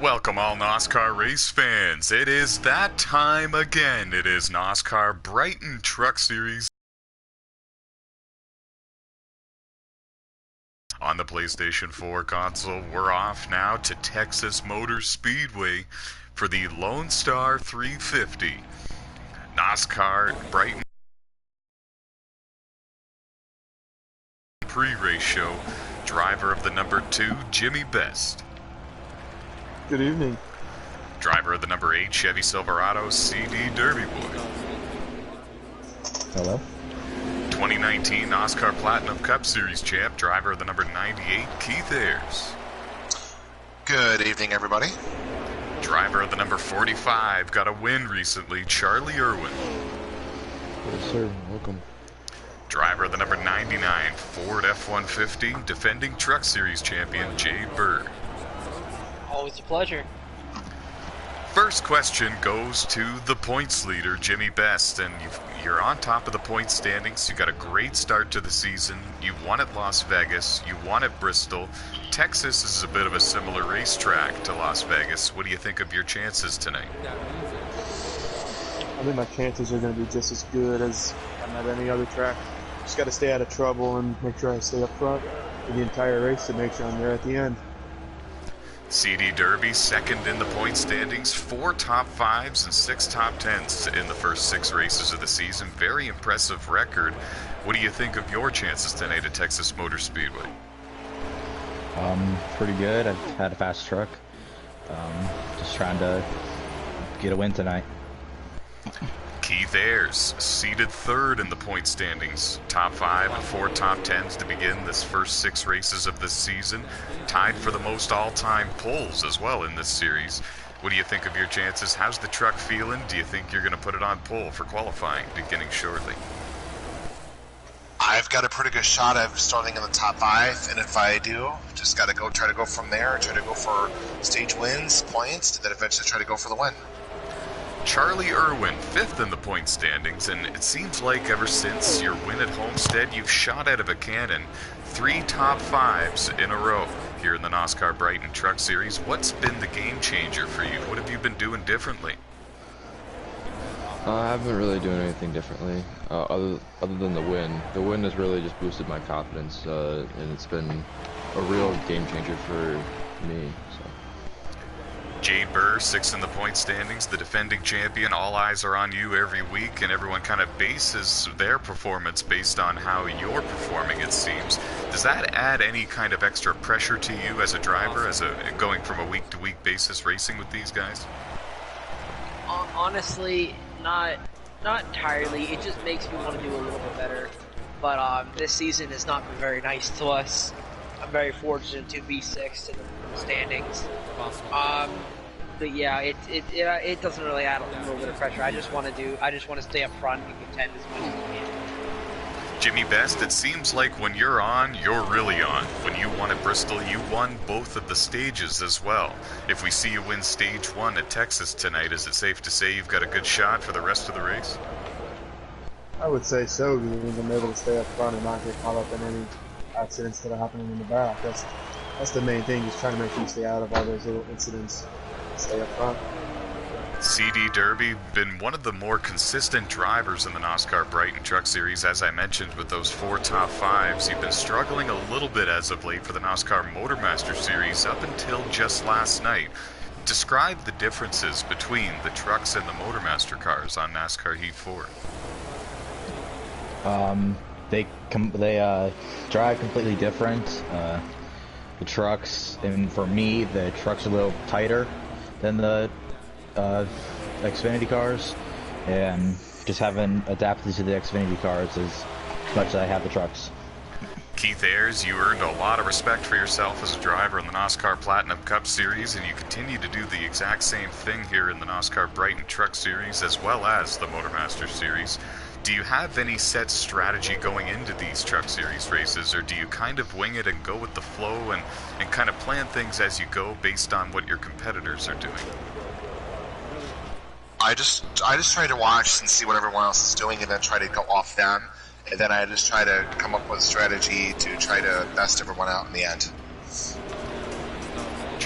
Welcome all NOSSCAR race fans. It is that time again. It is NOSSCAR Brighton Truck Series on the PlayStation 4 console. We're off now to Texas Motor Speedway for the Lonestar 350. NOSSCAR Brighton pre-race show. Driver of the number 2, Jimmy Best. Good evening. Driver of the number 8 Chevy Silverado, CD Derby Boy. Hello. 2019 NOSSCAR Platinum Cup Series champ, driver of the number 98 Keith Ayers. Good evening, everybody. Driver of the number 45, got a win recently, Charlie Irwin. Yes, sir. Welcome. Driver of the number 99 Ford F-150, defending Truck Series champion Jay Burr. Always a pleasure. First question goes to the points leader, Jimmy Best, and you're on top of the points standings. You got a great start to the season. You won at Las Vegas. You won at Bristol. Texas is a bit of a similar racetrack to Las Vegas. What do you think of your chances tonight? I think my chances are going to be just as good as I'm at any other track. Just got to stay out of trouble and make sure I stay up front for the entire race to make sure I'm there at the end. CD Derby, second in the point standings, 4 top 5s and 6 top 10s in the first 6 races of the season. Very impressive record. What do you think of your chances tonight at Texas Motor Speedway? Pretty good. I've had a fast truck. Just trying to get a win tonight. Keith Ayers, seated 3rd in the point standings, top 5 and 4 top 10s to begin this first 6 races of this season. Tied for the most all-time poles as well in this series. What do you think of your chances? How's the truck feeling? Do you think you're going to put it on pole for qualifying beginning shortly? I've got a pretty good shot of starting in the top 5, and if I do, just got to try to go from there, try to go for stage wins, points, and then eventually try to go for the win. Charlie Irwin, 5th in the point standings, and it seems like ever since your win at Homestead, you've shot out of a cannon. 3 top 5s in a row here in the NOSSCAR Brighton Truck Series. What's been the game changer for you? What have you been doing differently? I haven't been really doing anything differently, other than the win. The win has really just boosted my confidence, and it's been a real game changer for me. So. Jay Burr, 6th in the point standings, the defending champion. All eyes are on you every week, and everyone kind of bases their performance based on how you're performing, it seems. Does that add any kind of extra pressure to you as a driver, going from a week-to-week basis racing with these guys? Honestly, not entirely. It just makes me want to do a little bit better. But this season has not been very nice to us. I'm very fortunate to be 6th in the standings. But yeah, it doesn't really add a little bit of pressure. I just want to stay up front and contend as much as I can. Jimmy Best, it seems like when you're on, you're really on. When you won at Bristol, you won both of the stages as well. If we see you win stage 1 at Texas tonight, is it safe to say you've got a good shot for the rest of the race? I would say so, because I'm able to stay up front and not get caught up in any accidents that are happening in the back. That's the main thing, just trying to make sure you stay out of all those little incidents. Stay up front. CD Derby, been one of the more consistent drivers in the NOSSCAR Brighton Truck Series. As I mentioned, with those 4 top 5s, you've been struggling a little bit as of late for the NOSSCAR Motormaster Series up until just last night. Describe the differences between the trucks and the Motormaster cars on NASCAR Heat 4. They drive completely different. The trucks, and for me, the trucks are a little tighter than the Xfinity cars, and just haven't adapted to the Xfinity cars as much as I have the trucks. Keith Ayers, you earned a lot of respect for yourself as a driver in the NOSSCAR Platinum Cup Series, and you continue to do the exact same thing here in the NOSSCAR Brighton Truck Series as well as the Motormaster Series. Do you have any set strategy going into these Truck Series races, or do you kind of wing it and go with the flow and kind of plan things as you go based on what your competitors are doing? I just try to watch and see what everyone else is doing, and then try to go off them, and then I just try to come up with a strategy to try to best everyone out in the end.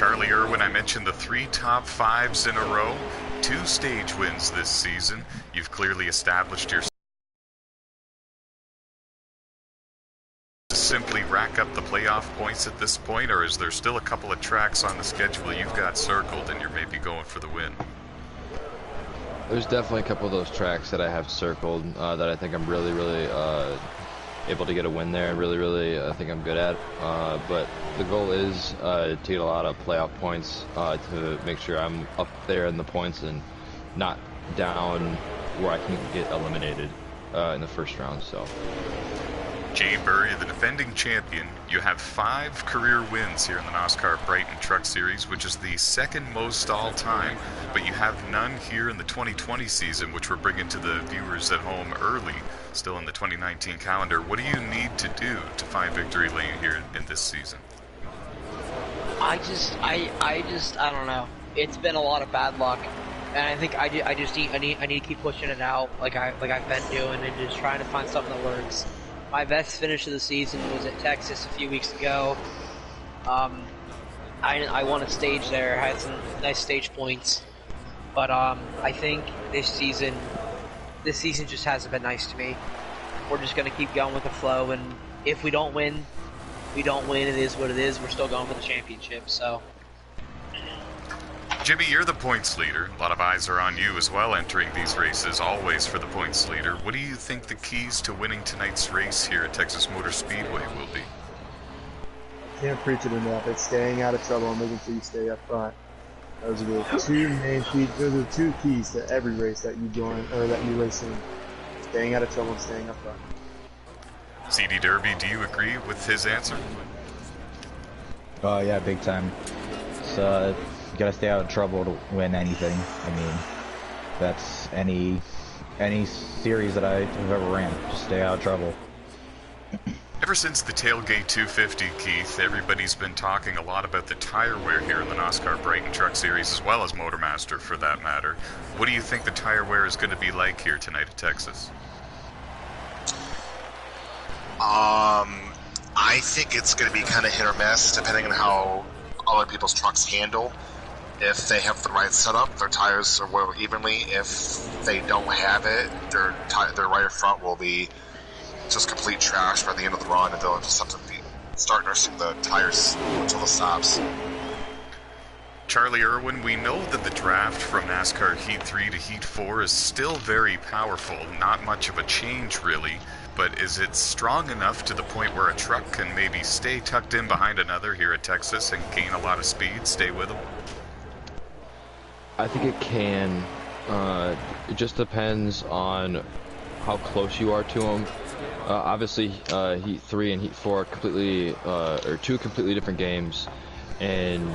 Charlie Irwin, I mentioned the 3 top 5s in a row, 2 stage wins this season. You've clearly established yourself. Simply rack up the playoff points at this point, or is there still a couple of tracks on the schedule you've got circled and you're maybe going for the win? There's definitely a couple of those tracks that I have circled that I think I'm really able to get a win there. I think I'm good at. But the goal is to get a lot of playoff points to make sure I'm up there in the points and not down where I can get eliminated in the first round. So. Jay Burry, the defending champion, you have 5 career wins here in the NOSSCAR Brighton Truck Series, which is the second most all-time, but you have none here in the 2020 season, which we're bringing to the viewers at home early, still in the 2019 calendar. What do you need to do to find victory lane here in this season? I don't know. It's been a lot of bad luck, and I think I need to keep pushing it out like I've been doing, and just trying to find something that works. My best finish of the season was at Texas a few weeks ago. I won a stage there, had some nice stage points, but I think this season just hasn't been nice to me. We're just gonna keep going with the flow, and if we don't win, we don't win. It is what it is. We're still going for the championship, so. Jimmy, you're the points leader. A lot of eyes are on you as well entering these races, always for the points leader. What do you think the keys to winning tonight's race here at Texas Motor Speedway will be? Can't preach it enough. It's staying out of trouble and making sure you stay up front. Those are the 2 main keys. Those are the 2 keys to every race that you join or that you race in. Staying out of trouble and staying up front. CD Derby, do you agree with his answer? Yeah, big time. So, you gotta stay out of trouble to win anything. I mean, that's any series that I've ever ran. Just stay out of trouble. Ever since the Tailgate 250, Keith, everybody's been talking a lot about the tire wear here in the NOSSCAR Brighton Truck Series, as well as Motormaster for that matter. What do you think the tire wear is going to be like here tonight at Texas? I think it's going to be kind of hit or miss, depending on how other people's trucks handle. If they have the right setup, their tires are wear evenly. If they don't have it, their right front will be just complete trash by the end of the run, and they'll just have to start nursing the tires until it stops. Charlie Irwin, we know that the draft from NASCAR Heat 3 to Heat 4 is still very powerful. Not much of a change, really. But is it strong enough to the point where a truck can maybe stay tucked in behind another here at Texas and gain a lot of speed, stay with them? I think it can. It just depends on how close you are to them. Obviously, Heat 3 and Heat 4 are 2 completely different games, and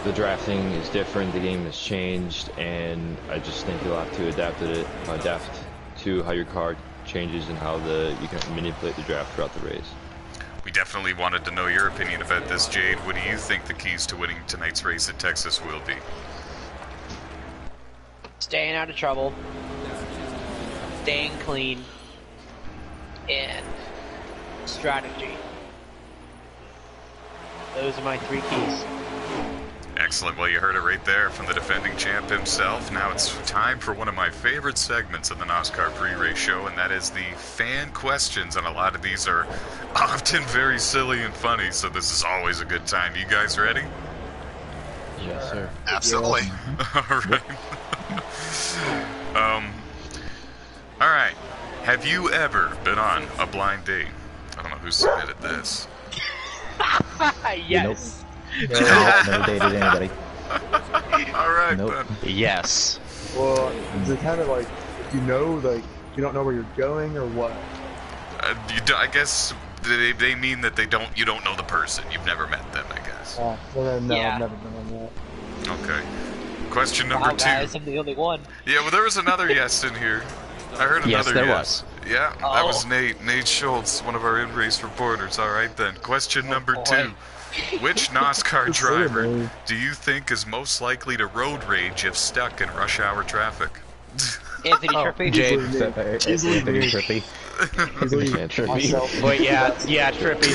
the drafting is different. The game has changed, and I just think you'll have to adapt to how your car changes and how you can manipulate the draft throughout the race. We definitely wanted to know your opinion about this, Jade. What do you think the keys to winning tonight's race at Texas will be? Staying out of trouble, staying clean, and strategy. Those are my 3 keys. Excellent. Well, you heard it right there from the defending champ himself. Now it's time for one of my favorite segments of the NOSSCAR pre-race show, and that is the fan questions. And a lot of these are often very silly and funny, so this is always a good time. You guys ready? Yes, sir. Absolutely. All right. All right. Have you ever been on a blind date? I don't know who submitted this. Yes. Nope. Never dated anybody. All right, Nope. then. Yes. Well, is it kind of like, if you know, like, you don't know where you're going or what? I guess they mean that you don't know the person. You've never met them, I guess. Well then, no, Yeah. I've never been on that. Okay. Question number 2. Guys, I'm the only one. Yeah, well, there was another yes in here. I heard another Yes, there yes. was. Yeah, that was Oh. Nate Schultz, one of our in-race reporters. All right, then. Question number 2. Which NOSSCAR Just say it, driver man. do you think is most likely to road rage if stuck in rush hour traffic? Anthony Trippi. Jade. Easily me. Anthony Trippi. Easily Trippy. myself. Wait, yeah, Trippy.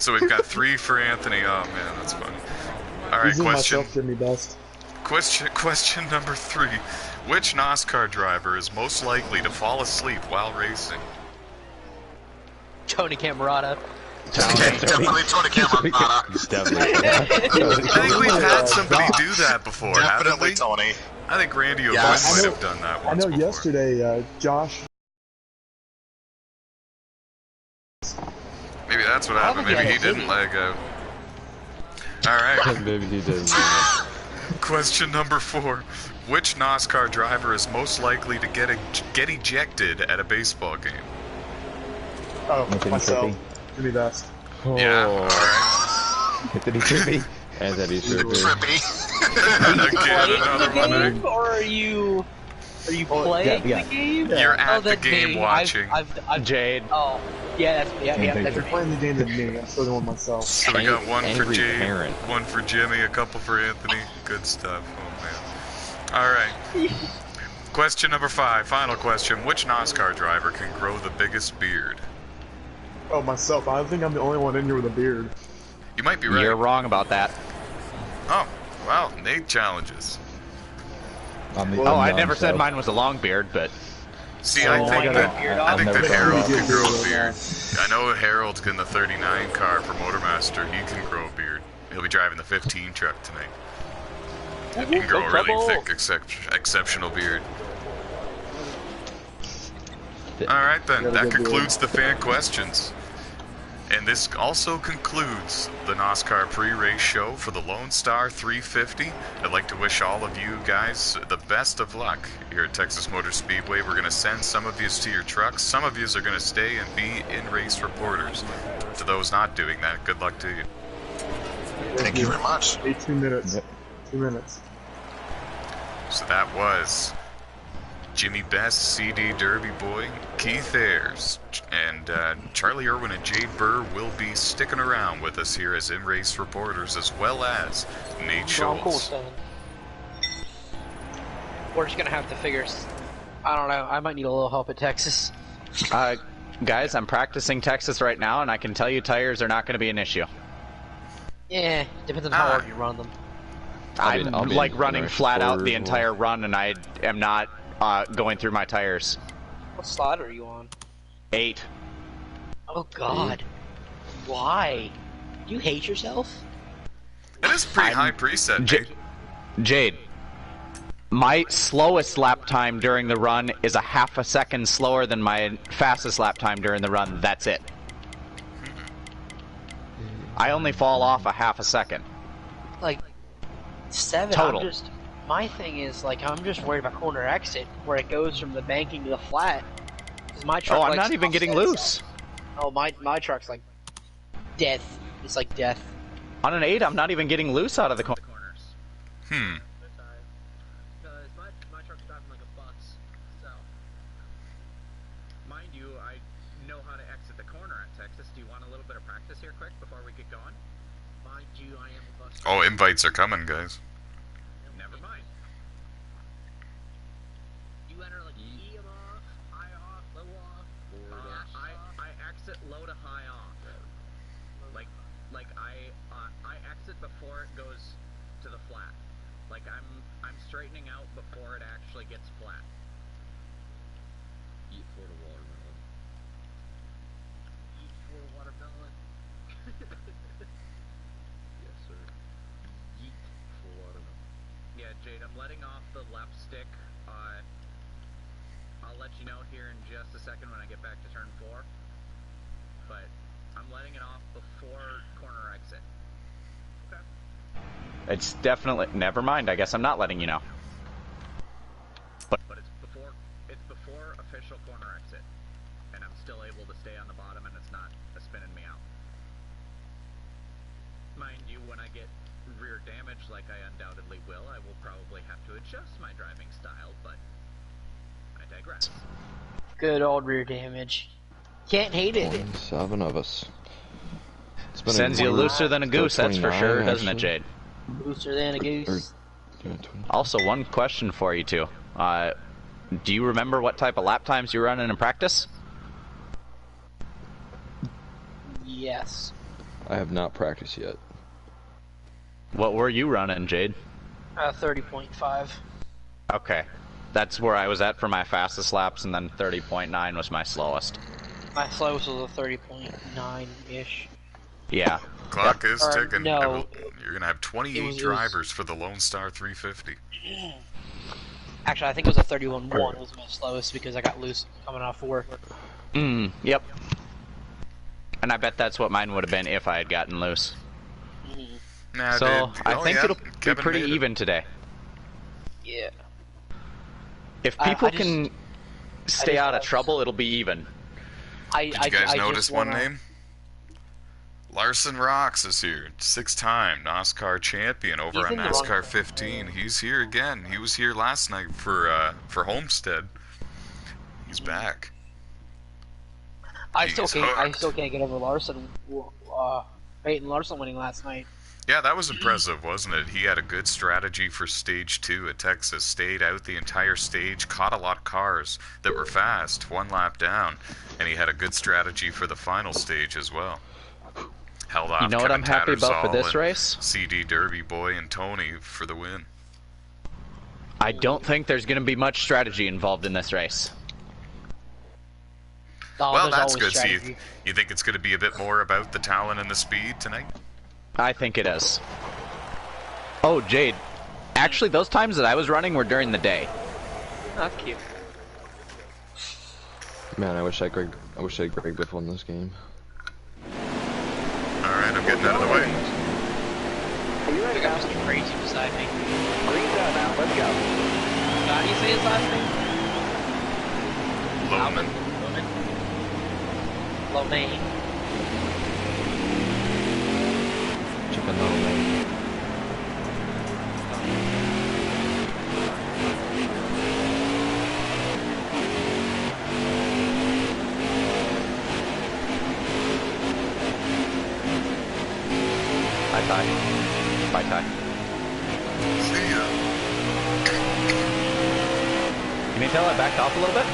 So we've got 3 for Anthony. Oh man, that's funny. All right, Easily question. myself should be best. Question number 3. Which NASCAR driver is most likely to fall asleep while racing? Tony Camerata. Definitely Tony Camerata. Definitely. I think we've had somebody do that before, haven't Definitely we? Tony. I think Randy O'Brien Yes. might have done that I once know before. yesterday, Josh. Maybe that's what happened. Maybe he didn't leg out. Alright, Maybe he did. question number 4. Which NASCAR driver is most likely to get ejected at a baseball game? Oh, Anthony myself. Trippy. Should be best. Yeah, Oh. alright. Anthony Trippy. Anthony Trippy. Trippy. Again, another the one. game, or are you playing yeah. the game? You're at the that's game me. watching. I've Jade. Oh, yeah, that's yeah, Anthony that's If you're playing the game than me, I'm still going myself. So we got one for Angry Jade, parent. one for Jimmy, a couple for Anthony. Good stuff. Oh man. Alright. Question number 5, final question. Which NASCAR driver can grow the biggest beard? Oh, myself. I think I'm the only one in here with a beard. You might be right. You're wrong about that. Oh, well, Nate challenges. Oh, I never said mine was a long beard, but See, Oh, I think I that never Harold thought. can grow a beard. I know Harold's getting the 39 car for Motormaster. He can grow a beard. He'll be driving the 15 truck tonight. He can grow a really thick, exceptional beard. Alright then, that concludes the fan questions. And this also concludes the NASCAR pre-race show for the Lonestar 350. I'd like to wish all of you guys the best of luck here at Texas Motor Speedway. We're going to send some of you to your trucks. Some of you are going to stay and be in-race reporters. To those not doing that, good luck to you. Thank you very much. 18 minutes. Yep. 2 minutes. So that was Jimmy Best, CD Derby Boy, Keith Ayers, and Charlie Irwin and Jade Burr will be sticking around with us here as in-race reporters, as well as Nate Schultz. We're just gonna have to figure. I don't know. I might need a little help at Texas. guys, I'm practicing Texas right now, and I can tell you tires are not going to be an issue. Yeah, depends on how hard you run them. I'm I'll be like in running race flat out the for- entire run, and I am not going through my tires. What slot are you on? 8. Oh God, why? You hate yourself? It is a pretty high preset, Nate. Jade, my slowest lap time during the run is a half a second slower than my fastest lap time during the run. That's it. I only fall off a half a second. Like 7. Total. My thing is like I'm just worried about corner exit where it goes from the banking to the flat. 'Cause my truck, Oh, I'm like, not even getting offsets. loose. Oh, my truck's like death. It's like death. On an 8, I'm not even getting loose out of the corners. Hmm. Because my truck's driving like a bus, so. Mind you, I know how to exit the corner at Texas. Do you want a little bit of practice here quick before we get going? Mind you, I am a bus Oh, invites are coming, guys. Never mind. You enter like E off, high off, low off. I exit low to high off. Like I exit before it goes to the flat. Like I'm straightening out before it actually gets flat. Eat for the watermelon. Eat for watermelon. Yes, sir. Yeet for watermelon. Yeah, Jade, I'm letting off the left stick. I'll let you know here in just a second when I get back to turn 4. But I'm letting it off before corner exit. Okay. It's definitely... Never mind, I guess I'm not letting you know. But it's before official corner exit. And I'm still able to stay on the bottom and it's not spinning me out. Mind you, when I get rear damage like I undoubtedly will, I will probably have to adjust my driving style, but I digress. Good old rear damage. Can't hate it. 7 of us. It's been Sends you looser than a goose, that's for 29, sure, doesn't it, actually. Jade? Booster than a goose. Yeah, 20. Also, one question for you two. Do you remember what type of lap times you were running in practice? Yes. I have not practiced yet. What were you running, Jade? 30.5. Okay. That's where I was at for my fastest laps, and then 30.9 was my slowest. My slowest was a 30.9-ish. Yeah. Clock is ticking. No. You're going to have 28 drivers for the Lonestar 350. Actually, I think it was a 31.1 was my slowest because I got loose coming off 4. Yep. And I bet that's what mine would have been if I had gotten loose. Nah, So, dude. I think it'll Kevin be pretty made it. even today. Yeah. If people I just- can stay out of trouble, it'll be even. Did you guys notice one name? Larson Rocks is here. 6-time NOSSCAR champion over He's on in the NASCAR run. 15. He's here again. He was here last night for Homestead. He's back. I He's still hooked. can't get over Larson. Peyton Larson winning last night. Yeah, that was impressive, wasn't it? He had a good strategy for Stage 2 at Texas. Stayed out the entire stage, caught a lot of cars that were fast, one lap down, and he had a good strategy for the final stage as well. Held off You know what Kevin I'm happy about for Tattersall this and race? CD Derby Boy and Tony for the win. I don't think there's going to be much strategy involved in this race. Oh, Well, there's that's always good. So strategy. you think it's going to be a bit more about the talent and the speed tonight? I think it is. Oh, Jade. Actually, those times that I was running were during the day. That's cute. Man, I wish I Greg Biff won this game. Alright, I'm getting out of the way. You ready to go? Something crazy beside me. Green's out now. Let's go. How do you say his last name? Loman. Lomain. Chicken Loman. Bye, Ty. Bye, Ty. See ya. Can you tell I backed off a little bit?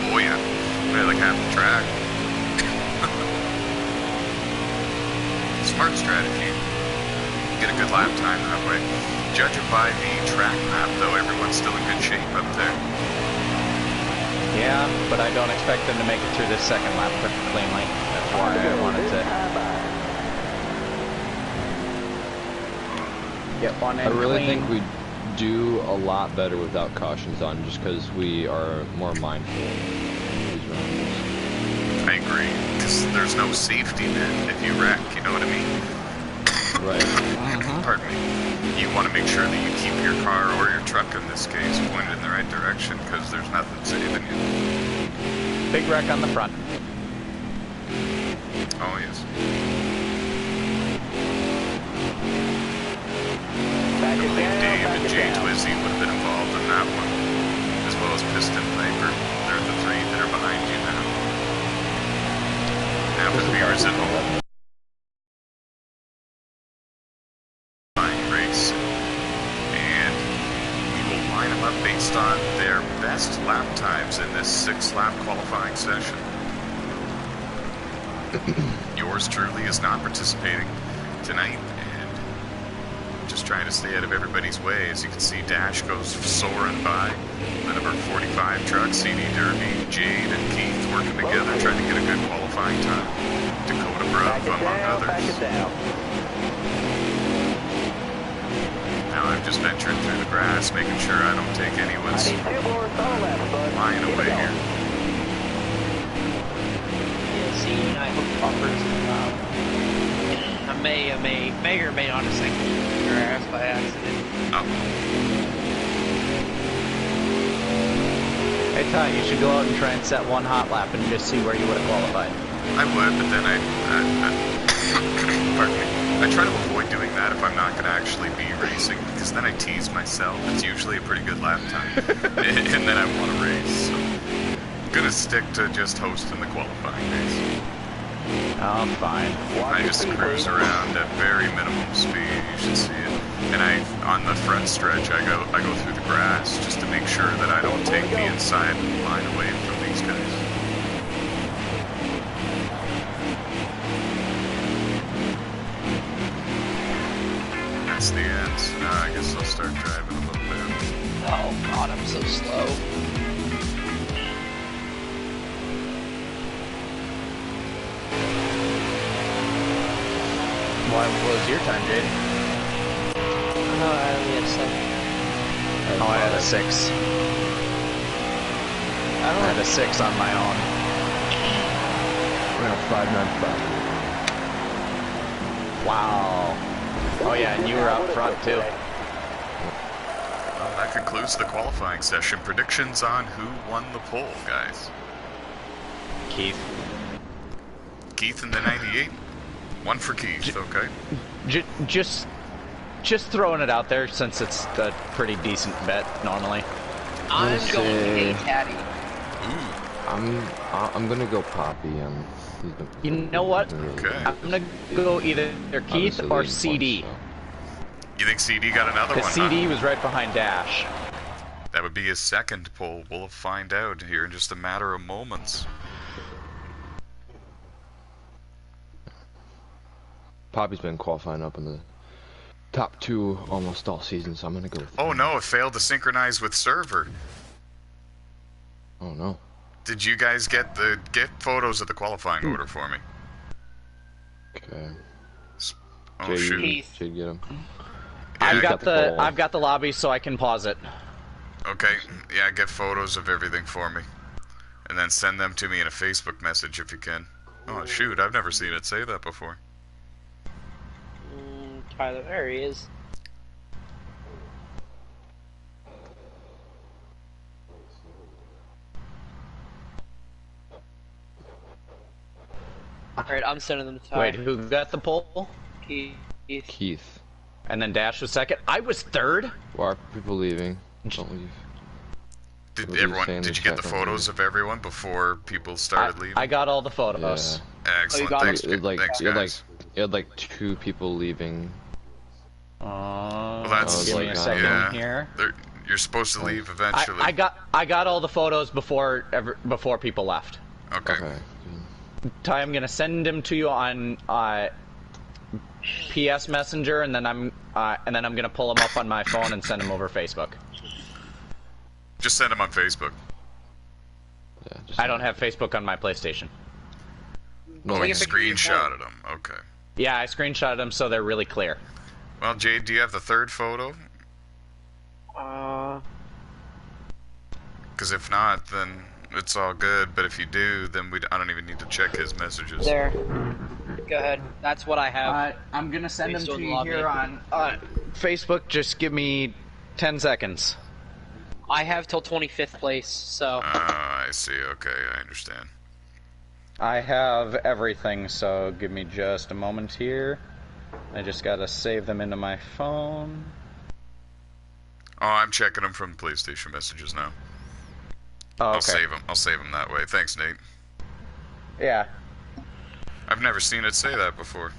Oh yeah. We had like half the track. Smart strategy. Get a good lap time that way. Judging by the track map though, everyone's still in good shape up there. Yeah, but I don't expect them to make it through this second lap cleanly. That's why I wanted to get one in I really clean. think we do a lot better without cautions on, just because we are more mindful of these rounds. I agree. Because there's no safety net if you wreck, you know what I mean? Right. Pardon me. You want to make sure that you keep your car, or your truck in this case, pointed in the right direction, because there's nothing saving you. Big wreck on the front. Oh yes. I believe Dave and Jay Twizzy would have been involved in that one, as well as Piston Piper. They're the three that are behind you now. Now the viewers at home. Race, and we will line them up based on their best lap times in this 6-lap qualifying session. Yours truly is not participating tonight, and just trying to stay out of everybody's way. As you can see, Dash goes soaring by. The number 45 truck, CD Derby, Jade, and Keith working together, trying to get a good qualifying time. Dakota Bruff, among others. Now I'm just venturing through the grass, making sure I don't take anyone's flying away here. Yeah, see, I hooked bumpers and I may or may not have sank your ass by accident. Oh, Hey Ty, you should go out and try and set one hot lap and just see where you would have qualified. I would, but then pardon me. I try to avoid doing that if I'm not going to actually be racing, because then I tease myself. It's usually a pretty good lap time, and then I want to race. So I'm going to stick to just hosting the qualifying race. I'm fine. I just cruise around at very minimum speed. You should see it. And on the front stretch, I go through the grass just to make sure that I don't take the inside line away from these guys. That's the end. Now I guess I'll start driving a little bit. Oh god, I'm so slow. What was your time, Jade? I only had 7. Oh, I had a 6. I had a 6 on my own. We're 595. Wow. Oh yeah, and you were up front too. Well, that concludes the qualifying session. Predictions on who won the pole, guys. Keith. Keith in the 98. One for Keith, okay. Just throwing it out there since it's a pretty decent bet normally. I'm going to Caddy. I'm gonna go Poppy. You know what? Okay. I'm gonna go either Keith or CD. You think CD got another one? Because CD was right behind Dash. That would be his second pole. We'll find out here in just a matter of moments. Poppy's been qualifying up in the top 2 almost all season, so I'm gonna go with Oh no, it failed to synchronize with server. Oh no. Did you guys get photos of the qualifying order for me? Okay. Oh shoot. Should get him. I've got the lobby so I can pause it. Okay, yeah, get photos of everything for me. And then send them to me in a Facebook message if you can. Oh shoot, I've never seen it say that before. Tyler, there he is. Alright, I'm sending them to Tyler. Wait, who got the pole? Keith. And then Dash was second. I was third. Why are people leaving? Don't leave. Did you get the photos of everyone before people started leaving? I got all the photos. Yeah. Excellent. got Thanks, You guys. had like 2 people leaving. Well, that's give me a second here. You're supposed to leave eventually. I got all the photos before people left. Okay. Ty, I'm gonna send them to you on PS Messenger, and then I'm gonna pull them up on my phone and send them over Facebook. Just send them on Facebook. Yeah, I don't have Facebook on my PlayStation. Oh, you screenshotted them. Okay. Yeah, I screenshotted them so they're really clear. Well, Jade, do you have the third photo? Because if not, then it's all good. But if you do, then I don't even need to check his messages. There. Go ahead. That's what I have. I'm gonna send them Based to on you lobby. here on Facebook. Just give me 10 seconds. I have till 25th place, so. I see. Okay, I understand. I have everything, so give me just a moment here. I just gotta save them into my phone. Oh, I'm checking them from PlayStation messages now. Oh, okay. I'll save them that way. Thanks, Nate. Yeah. I've never seen it say that before.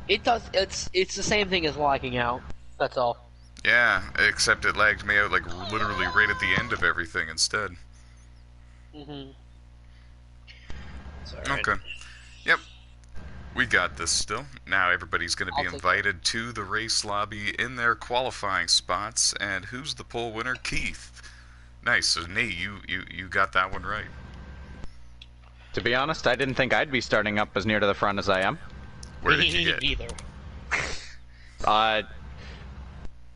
It does. It's the same thing as logging out. That's all. Yeah, except it lagged me out like literally right at the end of everything instead. Okay. Yep. We got this still. Now everybody's going to be invited to the race lobby in their qualifying spots. And who's the pole winner? Keith. Nice. So, Nate, you got that one right. To be honest, I didn't think I'd be starting up as near to the front as I am. Where did you get? Either.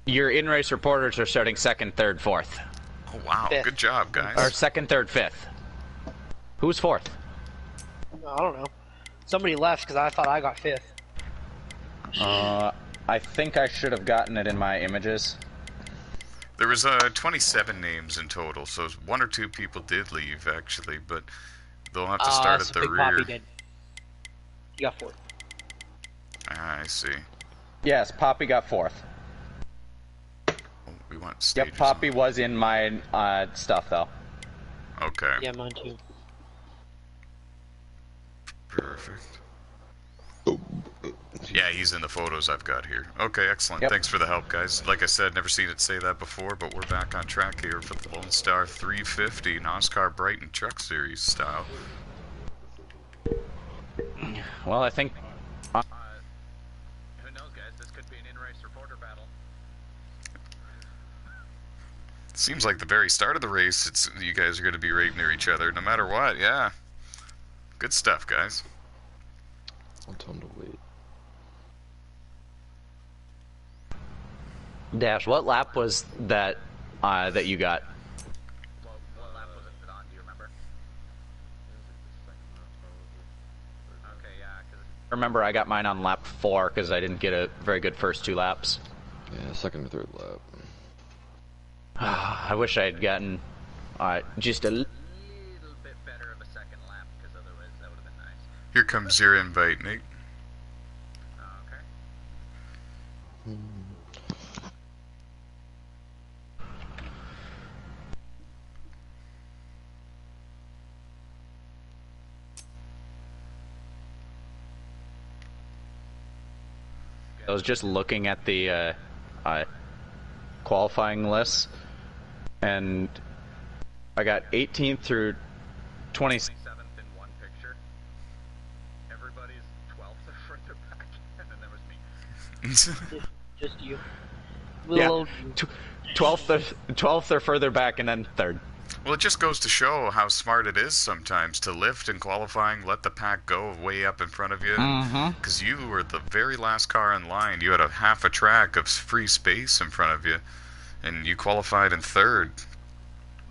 Your in-race reporters are starting second, third, fourth. Oh, wow. Fifth. Good job, guys. Or second, third, fifth. Who's fourth? I don't know. Somebody left because I thought I got 5th. I think I should have gotten it in my images. There was 27 names in total, so 1 or 2 people did leave, actually, but they'll have to start at the Big rear. Poppy did. He got 4th. I see. Yes, Poppy got fourth. Oh, we want stages. Yep, Poppy was in my stuff, though. Okay. Yeah, mine too. Perfect. Yeah, he's in the photos I've got here. Okay, excellent. Yep. Thanks for the help, guys. Like I said, never seen it say that before, but we're back on track here for the Lonestar 350 NOSSCAR Brighton Truck Series style. Well, I think Who knows, guys? This could be an in-race reporter battle. Seems like the very start of the race, you guys are going to be right near each other, no matter what. Yeah, good stuff, guys. I'll tell him to wait. Dash, what lap was that that you got? What lap was it on? Do you remember? Okay, yeah, because Remember, I got mine on lap 4 because I didn't get a very good first 2 laps. Yeah, second or third lap. I wish I had gotten just a little bit better of a second lap, because otherwise that would have been nice. Here comes your invite, Nate. Okay. I was just looking at the qualifying lists, and I got 18th through 20. 27th in one picture. Everybody's 12th or further back, and then there was me. Just you. Yeah, Little 12th or further back, and then 3rd. Well, it just goes to show how smart it is sometimes to lift in qualifying, let the pack go way up in front of you. Because you were the very last car in line. You had a half a track of free space in front of you, and you qualified in 3rd.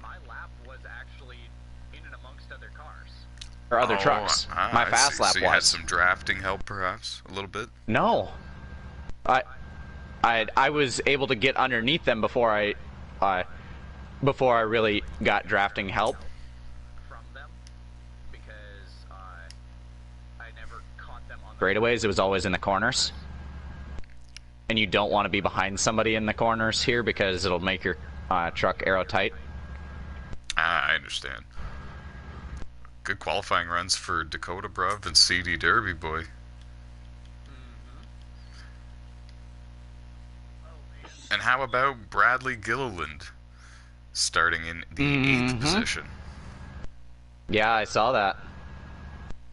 My lap was actually in and amongst other cars. Or other trucks. My I fast see. lap So you had was. some drafting help, perhaps, a little bit? No. I was able to get underneath them before I really got drafting help. From them, because I never caught them on the Straightaways, it was always in the corners. And you don't want to be behind somebody in the corners here because it'll make your truck aero tight. I understand. Good qualifying runs for Dakota Bruv and CD Derby Boy. And how about Bradley Gilliland starting in the 8th position? Yeah, I saw that.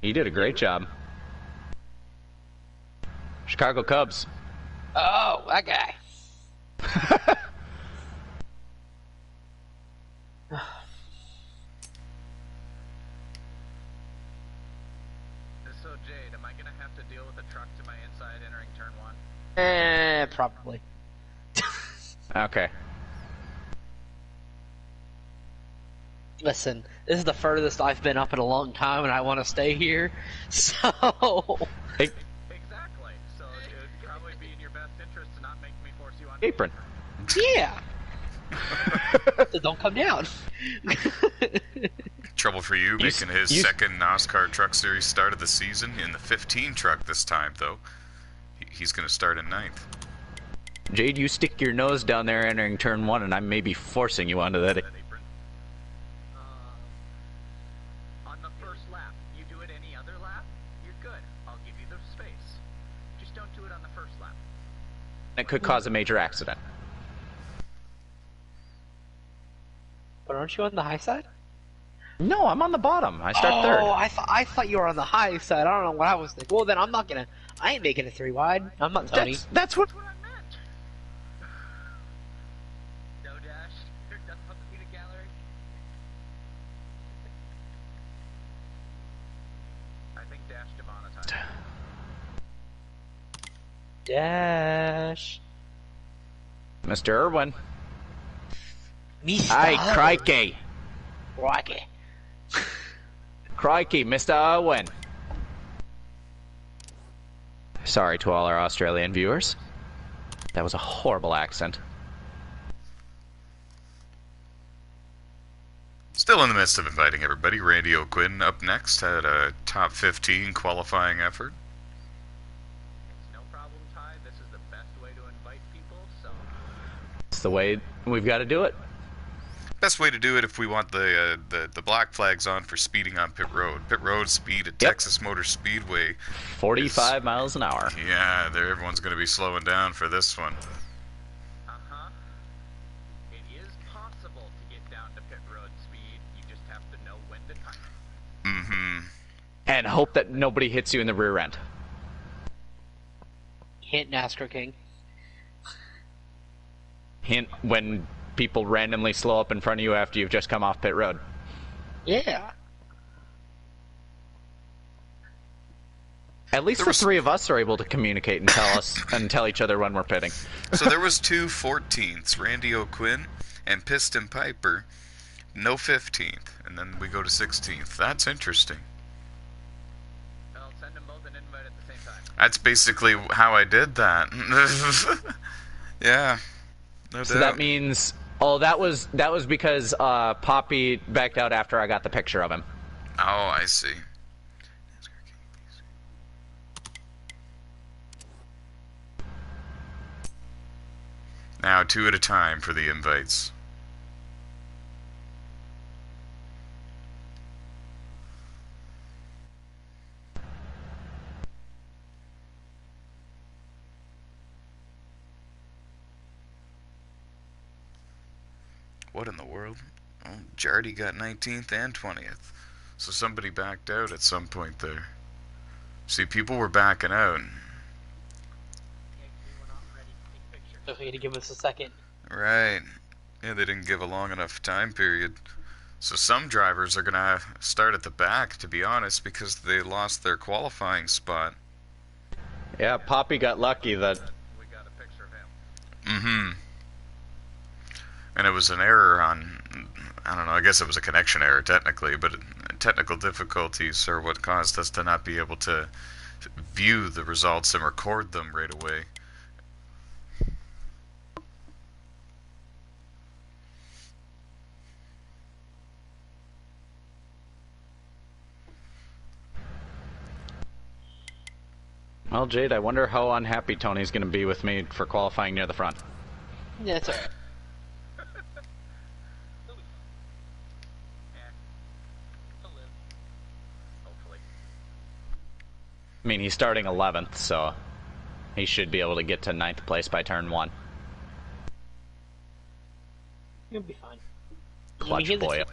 He did a great job. Chicago Cubs. Oh, that guy. So, Jade, am I going to have to deal with a truck to my inside entering turn 1? Probably. Okay. Listen, this is the furthest I've been up in a long time, and I want to stay here. So, Hey, Exactly. So, it would probably be in your best interest to not make me force you on apron. yeah. So don't come down. Trouble for you, making his second NASCAR Truck Series start of the season in the 15 truck this time, though. He's going to start in 9th. Jade, you stick your nose down there entering turn 1, and I may be forcing you onto that. apron. On the first lap, you do it any other lap, you're good. I'll give you the space. Just don't do it on the first lap. It could cause a major accident. But aren't you on the high side? No, I'm on the bottom. I start Oh, 3rd. I thought you were on the high side. I don't know what I was thinking. Well, then I ain't making it 3 wide. I'm not Tony. That's what. That's what I meant. No dash. Doesn't put the peanut gallery. I think dash demonetized. Dash. Mr. Irwin. Mr. Aye, crikey. Crikey. Crikey, Mr. Irwin. Sorry to all our Australian viewers. That was a horrible accent. Still in the midst of inviting everybody, Randy O'Quinn up next had a top 15 qualifying effort. It's no problem, Ty. This is the best way to invite people, so... It's the way we've got to do it. Best way to do it if we want the black flags on for speeding on pit road. Pit road speed at Texas Motor Speedway. 45 miles an hour. Yeah, there everyone's going to be slowing down for this one. Uh-huh. It is possible to get down to pit road speed. You just have to know when to time it. Mm-hmm. And hope that nobody hits you in the rear end. Hint, NASCAR King. Hint when people randomly slow up in front of you after you've just come off pit road. Yeah. At least the three of us are able to communicate and tell us and tell each other when we're pitting. So there was 2 14ths, Randy O'Quinn and Piston Piper. No 15th, and then we go to 16th. That's interesting. I'll send them both an invite at the same time. That's basically how I did that. Yeah. No So doubt. that means, oh, that was because Poppy backed out after I got the picture of him. Oh, I see. Now 2 at a time for the invites. What in the world? Oh, Jardy got 19th and 20th. So somebody backed out at some point there. See, people were backing out. So you had to give us a second. Right. Yeah, they didn't give a long enough time period. So some drivers are going to start at the back, to be honest, because they lost their qualifying spot. Yeah, Poppy got lucky that... We got a picture of him. Mm-hmm. And it was an error on, I don't know, I guess it was a connection error technically, but technical difficulties are what caused us to not be able to view the results and record them right away. Well, Jade, I wonder how unhappy Tony's going to be with me for qualifying near the front. Yeah, it's alright. Hopefully. I mean, he's starting 11th, so he should be able to get to 9th place by turn 1. You'll be fine. Clutch hear boy. this- I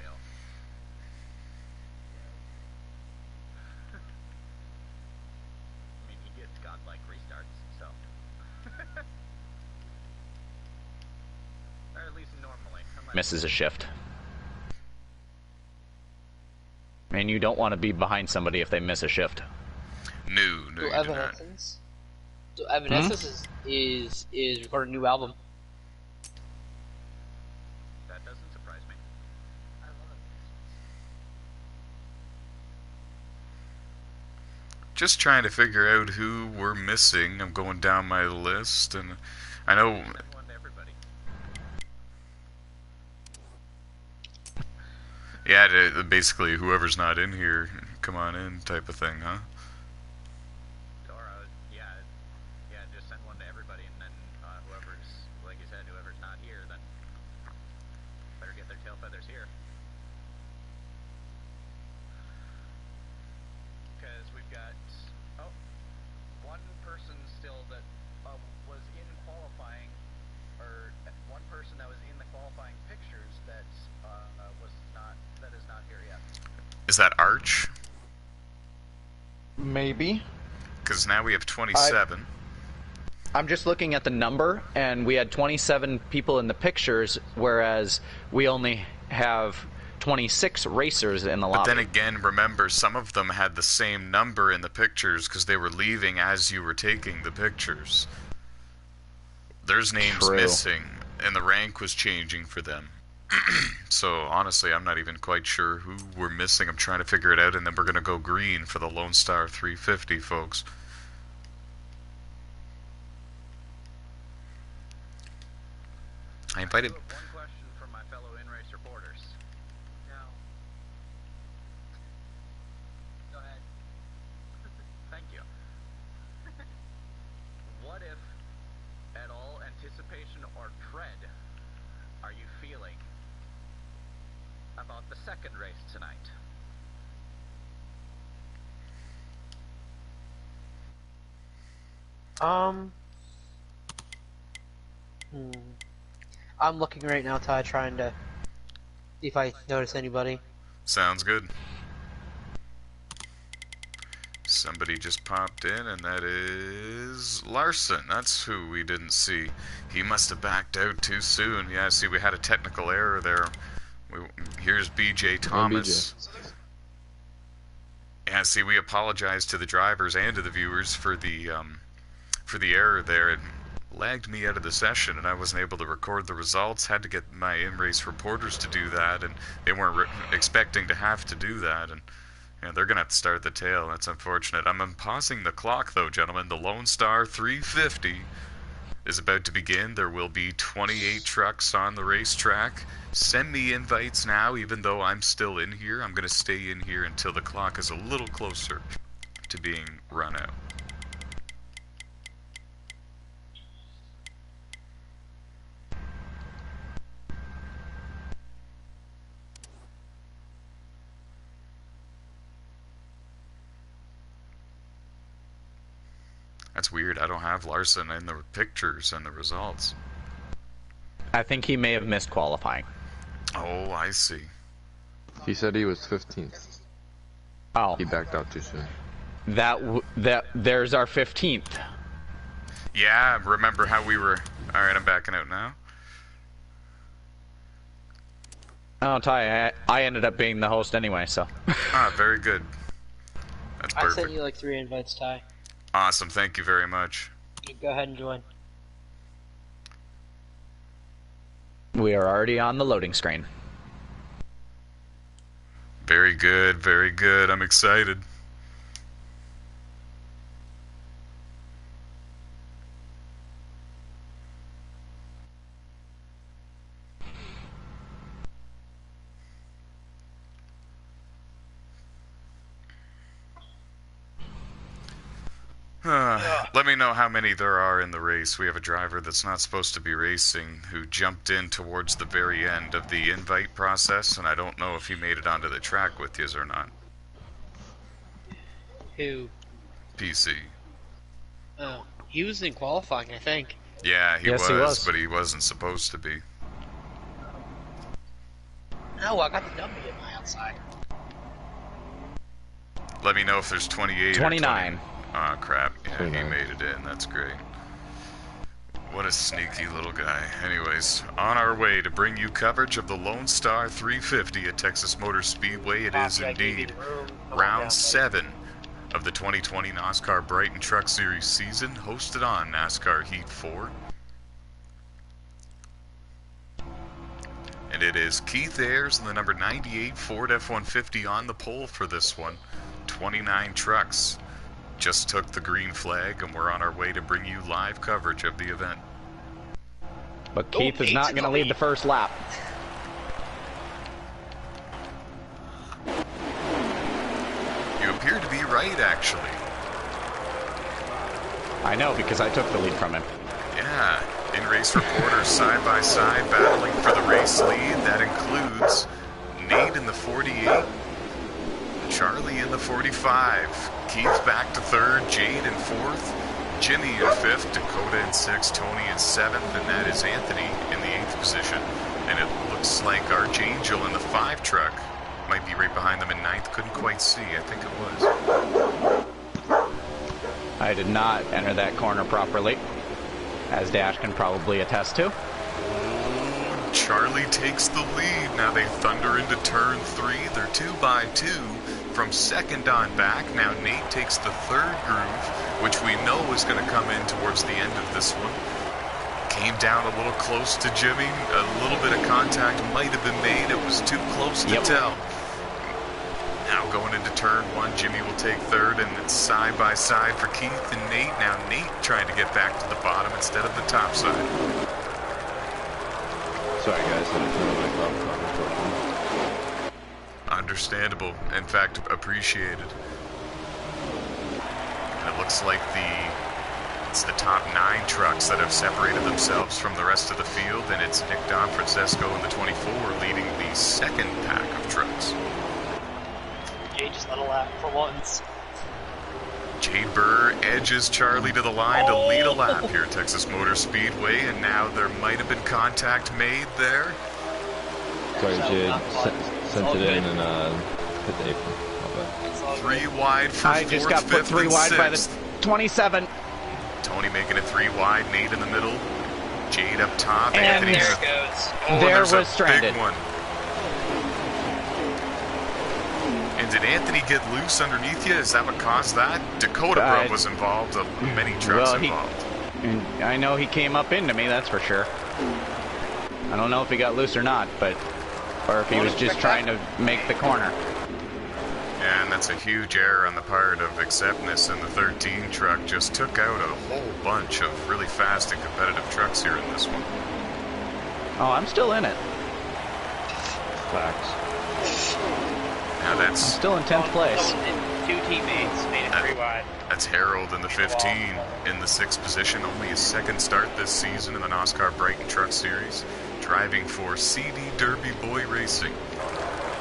mean, he gets godlike restarts, so. Or at least normally. Unless Misses a shift. And you don't want to be behind somebody if they miss a shift. No, So you do not. Evanescence. So Evanescence is recording a new album. that doesn't surprise me. I love it. Just trying to figure out who we're missing. I'm going down my list, and I know... Send one to everybody. Yeah, basically whoever's not in here, come on in type of thing, huh? Dora, yeah, just send one to everybody, and then whoever's, like you said, whoever's not here, then better get their tail feathers here. Because we've got, one person still that was in qualifying, or one person that was in the qualifying pictures that is not here yet. Is that Arch? Maybe. Because now we have 27. I'm just looking at the number, and we had 27 people in the pictures, whereas we only have 26 racers in the But lobby. then again, remember, some of them had the same number in the pictures because they were leaving as you were taking the pictures. There's names True. missing, and the rank was changing for them. So, honestly, I'm not even quite sure who we're missing. I'm trying to figure it out, and then we're going to go green for the Lonestar 350, folks. I invited... One question from my fellow in-race reporters. Now. Go ahead. Thank you. What if, at all, anticipation or dread are you feeling Um. I'm looking right now, Ty, trying to see if I notice anybody. Sounds good. Somebody just popped in, and that is Larson. That's who we didn't see. He must have backed out too soon. Yeah, see, we had a technical error there. Here's BJ Thomas. Yeah, see, we apologize to the drivers and to the viewers for the error there. It lagged me out of the session, and I wasn't able to record the results. Had to get my in-race reporters to do that, and they weren't expecting to have to do that. And yeah, they're gonna have to start at the tail. That's unfortunate. I'm pausing the clock, though, gentlemen. The Lonestar 350 is about to begin. There will be 28 trucks on the racetrack. Send me invites now, even though I'm still in here. I'm gonna stay in here until the clock is a little closer to being run out. That's weird. I don't have Larson in the pictures and the results. I think he may have missed qualifying. Oh, I see. He said he was 15th. Oh. He backed out too soon. There's our 15th. Yeah, remember how we were... Alright, I'm backing out now. Oh, Ty, I ended up being the host anyway, so. Ah, very good. That's perfect. I sent you like 3 invites, Ty. Awesome, thank you very much. You go ahead and join. We are already on the loading screen. Very good, very good. I'm excited. Let me know how many there are in the race. We have a driver that's not supposed to be racing who jumped in towards the very end of the invite process, and I don't know if he made it onto the track with yous or not. Who? PC. Oh, he was in qualifying, I think. Yeah, he Yes, he was. but he wasn't supposed to be. No, I got the W in my outside. Let me know if there's 28 29. or 20. Oh, crap. Yeah, 29. he made it in. That's great. What a sneaky little guy. Anyways, on our way to bring you coverage of the Lonestar 350 at Texas Motor Speedway. It is indeed round 7 of the 2020 NASCAR Brighton Truck Series season, hosted on NASCAR Heat 4. And it is Keith Ayers and the number 98 Ford F-150 on the pole for this one. 29 trucks just took the green flag, and we're on our way to bring you live coverage of the event. But Keith is not going to lead the first lap. You appear to be right, actually. I know, because I took the lead from him. Yeah, in-race reporters side by side battling for the race lead. That includes Nate in the 48, Charlie in the 45, Keith back to 3rd, Jade in 4th, Jimmy in 5th, Dakota in 6th, Tony in 7th, and that is Anthony in the 8th position. And it looks like Archangel in the 5 truck might be right behind them in 9th. Couldn't quite see. I think it was. I did not enter that corner properly, as Dash can probably attest to. Charlie takes the lead. Now they thunder into turn 3. They're 2 by 2 from 2nd on back. Now Nate takes the 3rd groove, which we know is going to come in towards the end of this one. Came down a little close to Jimmy. A little bit of contact might have been made. It was too close to tell. Now going into turn 1, Jimmy will take 3rd, and it's side by side for Keith and Nate. Now Nate trying to get back to the bottom instead of the top side. Sorry guys, I didn't know my glove, unfortunately. Understandable. In fact, appreciated. And it looks like it's the top 9 trucks that have separated themselves from the rest of the field, and it's Nick DonFrancesco in the 24 leading the 2nd pack of trucks. Jay just let a lap for once. Jade Burr edges Charlie to the line to lead a lap here at Texas Motor Speedway, and now there might have been contact made there. Sorry, Jade. Sent it in and hit the apron. 3 wide for I fourth, just got put fifth, 3 and wide by the sixth. 27. Tony making it 3 wide, Nate in the middle, Jade up top, And Anthony. There it goes. Oh, There there's was a stranded. big one. And did Anthony get loose underneath you? Is that what caused that? Dakota Bro was involved, many trucks involved. I know he came up into me, that's for sure. I don't know if he got loose or not, or if he was just trying to make the corner. Yeah, and that's a huge error on the part of Acceptness, and the 13 truck just took out a whole bunch of really fast and competitive trucks here in this one. Oh, I'm still in it. Facts. Now that's Still in 10th place. Two teammates made it 3 wide. That's Harold in the 15 in the 6th position, only his second start this season in the NOSSCAR Brighton Truck Series, driving for CD Derby Boy Racing.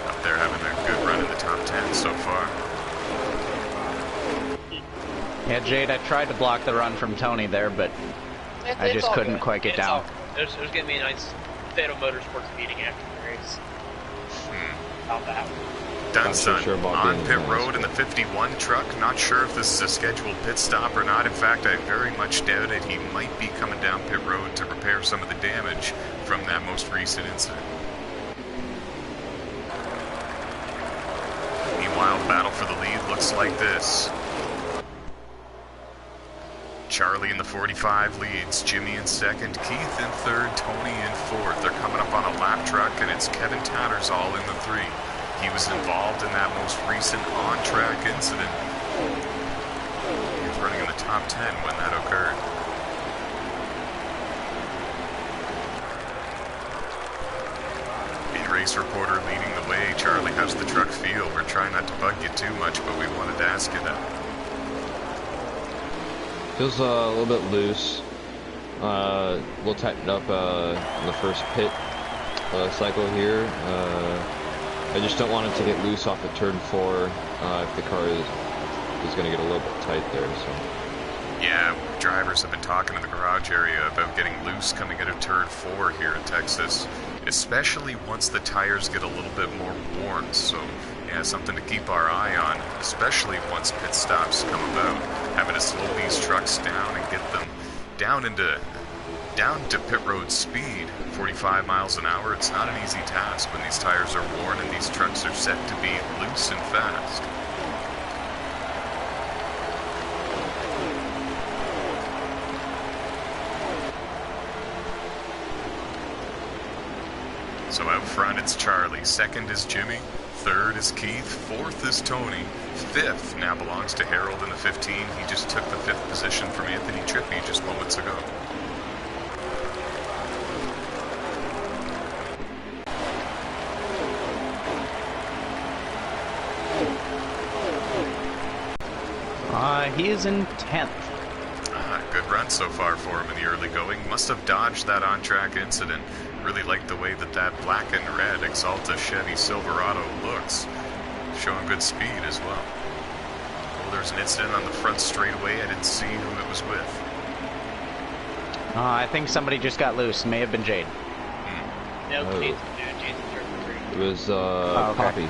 Up there having a good run in the top 10 so far. Yeah, Jade, I tried to block the run from Tony there, but I just couldn't quite get down. There's going to be a nice Fatal Motorsports meeting after the race. About that. Done, son. Sure about On being pit nice. road in the 51 truck. Not sure if this is a scheduled pit stop or not. In fact, I very much doubt it. He might be coming down pit road to repair some of the damage from that most recent incident. Meanwhile, the battle for the lead looks like this. Charlie in the 45 leads, Jimmy in second, Keith in third, Tony in fourth. They're coming up on a lap truck, and it's Kevin Tattersall in the 3. He was involved in that most recent on-track incident. He was running in the top 10 when that occurred. In-race reporter leading the way. Charlie, how's the truck feel? We're trying not to bug you too much, but we wanted to ask you that. Feels a little bit loose. We'll tighten it up in the first pit cycle here. I just don't want it to get loose off of turn 4 if the car is going to get a little bit tight there. So. Yeah, drivers have been talking in the garage area about getting loose coming out of turn 4 here in Texas, especially once the tires get a little bit more worn. So, yeah, something to keep our eye on, especially once pit stops come about. Having to slow these trucks down and get them down to pit road speed, 45 miles an hour. It's not an easy task when these tires are worn and these trucks are set to be loose and fast. So out front it's Charlie, second is Jimmy, third is Keith, fourth is Tony, fifth now belongs to Harold in the 15. He just took the 5th position from Anthony Trippy just moments ago. He is in 10th. Good run so far for him in the early going. Must have dodged that on-track incident. Really like the way that black and red Exalta Chevy Silverado looks. Showing good speed as well. Well, there's an incident on the front straightaway. I didn't see who it was with. I think somebody just got loose. May have been Jade. No, Oh. Jade's turn 3. It was okay. Poppy.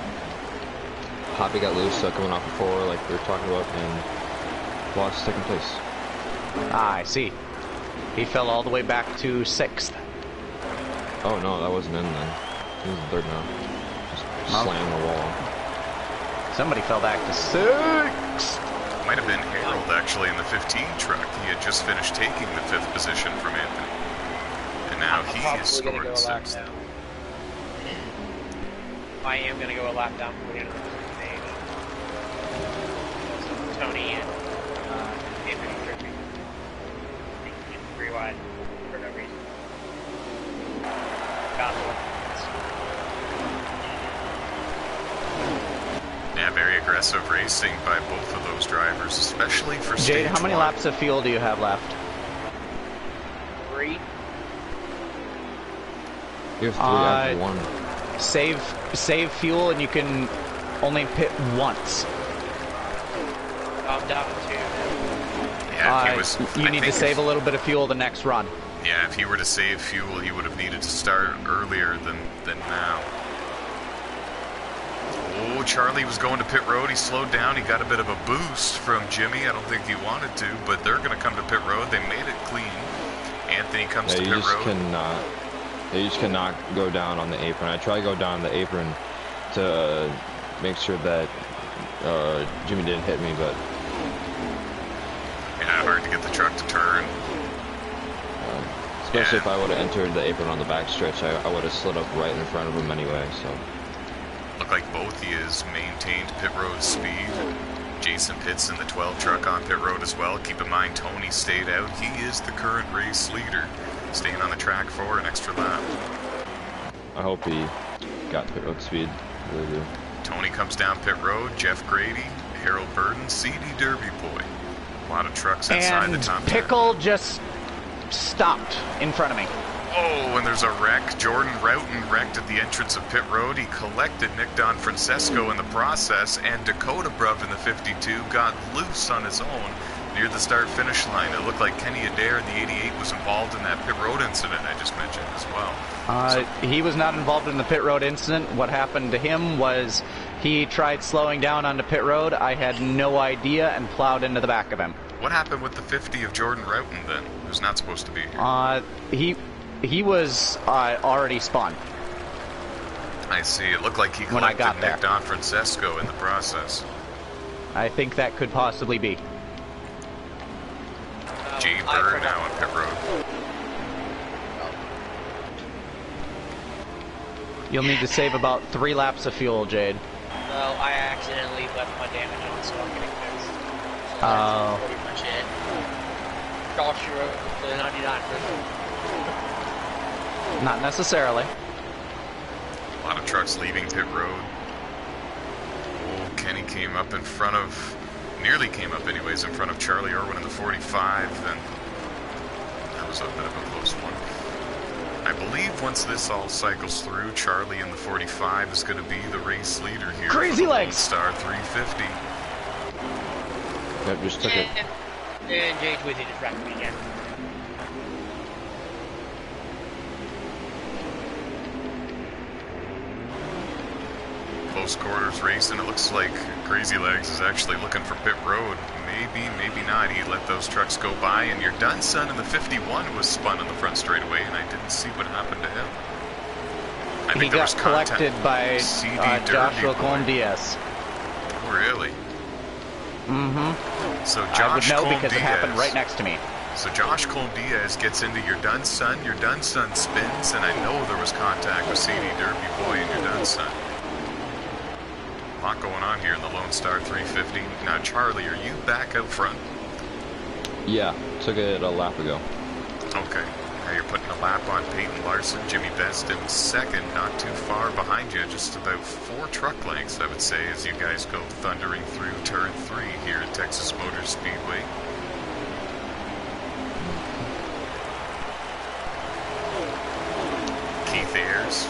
Poppy got loose coming off of 4 like we were talking about and lost second place. I see. He fell all the way back to 6th. Oh no, that wasn't in then. He was in 3rd now. Just slammed the wall. Somebody fell back to 6th. Might have been Harold actually in the 15 truck. He had just finished taking the 5th position from Anthony. And now he is scoring 6th. I am going to go a lap down before the end of the stage. Tony and Anthony Trippy. 3 wide for no reason. Yeah, very aggressive racing by both of those drivers, especially for stage Jade, how many 1. laps of fuel do you have left? 3. You have 3 after 1. Save fuel and you can only pit once. down to 2. Yeah, if he was, you need to save a little bit of fuel the next run. Yeah, if he were to save fuel, he would have needed to start earlier than now. Oh, Charlie was going to pit road. He slowed down. He got a bit of a boost from Jimmy. I don't think he wanted to, but they're going to come to pit road. They made it clean. Anthony comes to pit road. You just cannot go down on the apron. I try to go down the apron to make sure that Jimmy didn't hit me, but yeah, hard to get the truck to turn. Especially if I would have entered the apron on the back stretch, I would have slid up right in front of him anyway. So look like both he has maintained pit road speed. Jason Pitts in the 12 truck on pit road as well. Keep in mind, Tony stayed out. He is the current race leader, staying on the track for an extra lap. I hope he got pit road speed. Really do. Tony comes down pit road. Jeff Grady, Harold Burton, CD Derby Boy. A lot of trucks inside the top 10. Pickle just stopped in front of me. Oh, and there's a wreck. Jordan Roughton wrecked at the entrance of pit road. He collected Nick Don Francesco in the process, and Dakota Bruv in the 52 got loose on his own near the start-finish line. It looked like Kenny Adair in the 88 was involved in that pit road incident I just mentioned as well. He was not involved in the pit road incident. What happened to him was he tried slowing down onto pit road. I had no idea and plowed into the back of him. What happened with the 50 of Jordan Roughton then? Who's not supposed to be here? He was already spun. I see. It looked like he collected Nick Don Francesco in the process. I think that could possibly be. Jay Bird now on pit road. You'll need to save about 3 laps of fuel, Jade. Well, I accidentally left my damage on, so I'm getting fixed. So Oh. that's pretty much it. Joshua, the 99 person. Not necessarily. A lot of trucks leaving pit road. Oh, Kenny came up in front of, nearly came up anyways, in front of Charlie Irwin in the 45. Then that was a bit of a close one. I believe once this all cycles through, Charlie in the 45 is going to be the race leader here. Crazy legs. Lonestar 350. Yep, just took it. And Jade's with you to track me again. Close quarters race, and it looks like Crazy Legs is actually looking for pit road. Maybe, maybe not. He let those trucks go by, and your done son in the 51 was spun in the front straightaway, and I didn't see what happened to him. I think He got collected by Joshua Colm-Diaz. Oh, really? Mm-hmm. So Josh I would know Colm-Diaz, because it happened right next to me. So Josh Colm-Diaz gets into your done son spins, and I know there was contact with CD Derby Boy and your done son. A lot going on here in the Lonestar 350. Now, Charlie, are you back out front? Yeah, took it a lap ago. Okay. Now you're putting a lap on Peyton Larson. Jimmy Best in second, not too far behind you. Just about 4 truck lengths, I would say, as you guys go thundering through turn 3 here at Texas Motor Speedway. Keith Ayers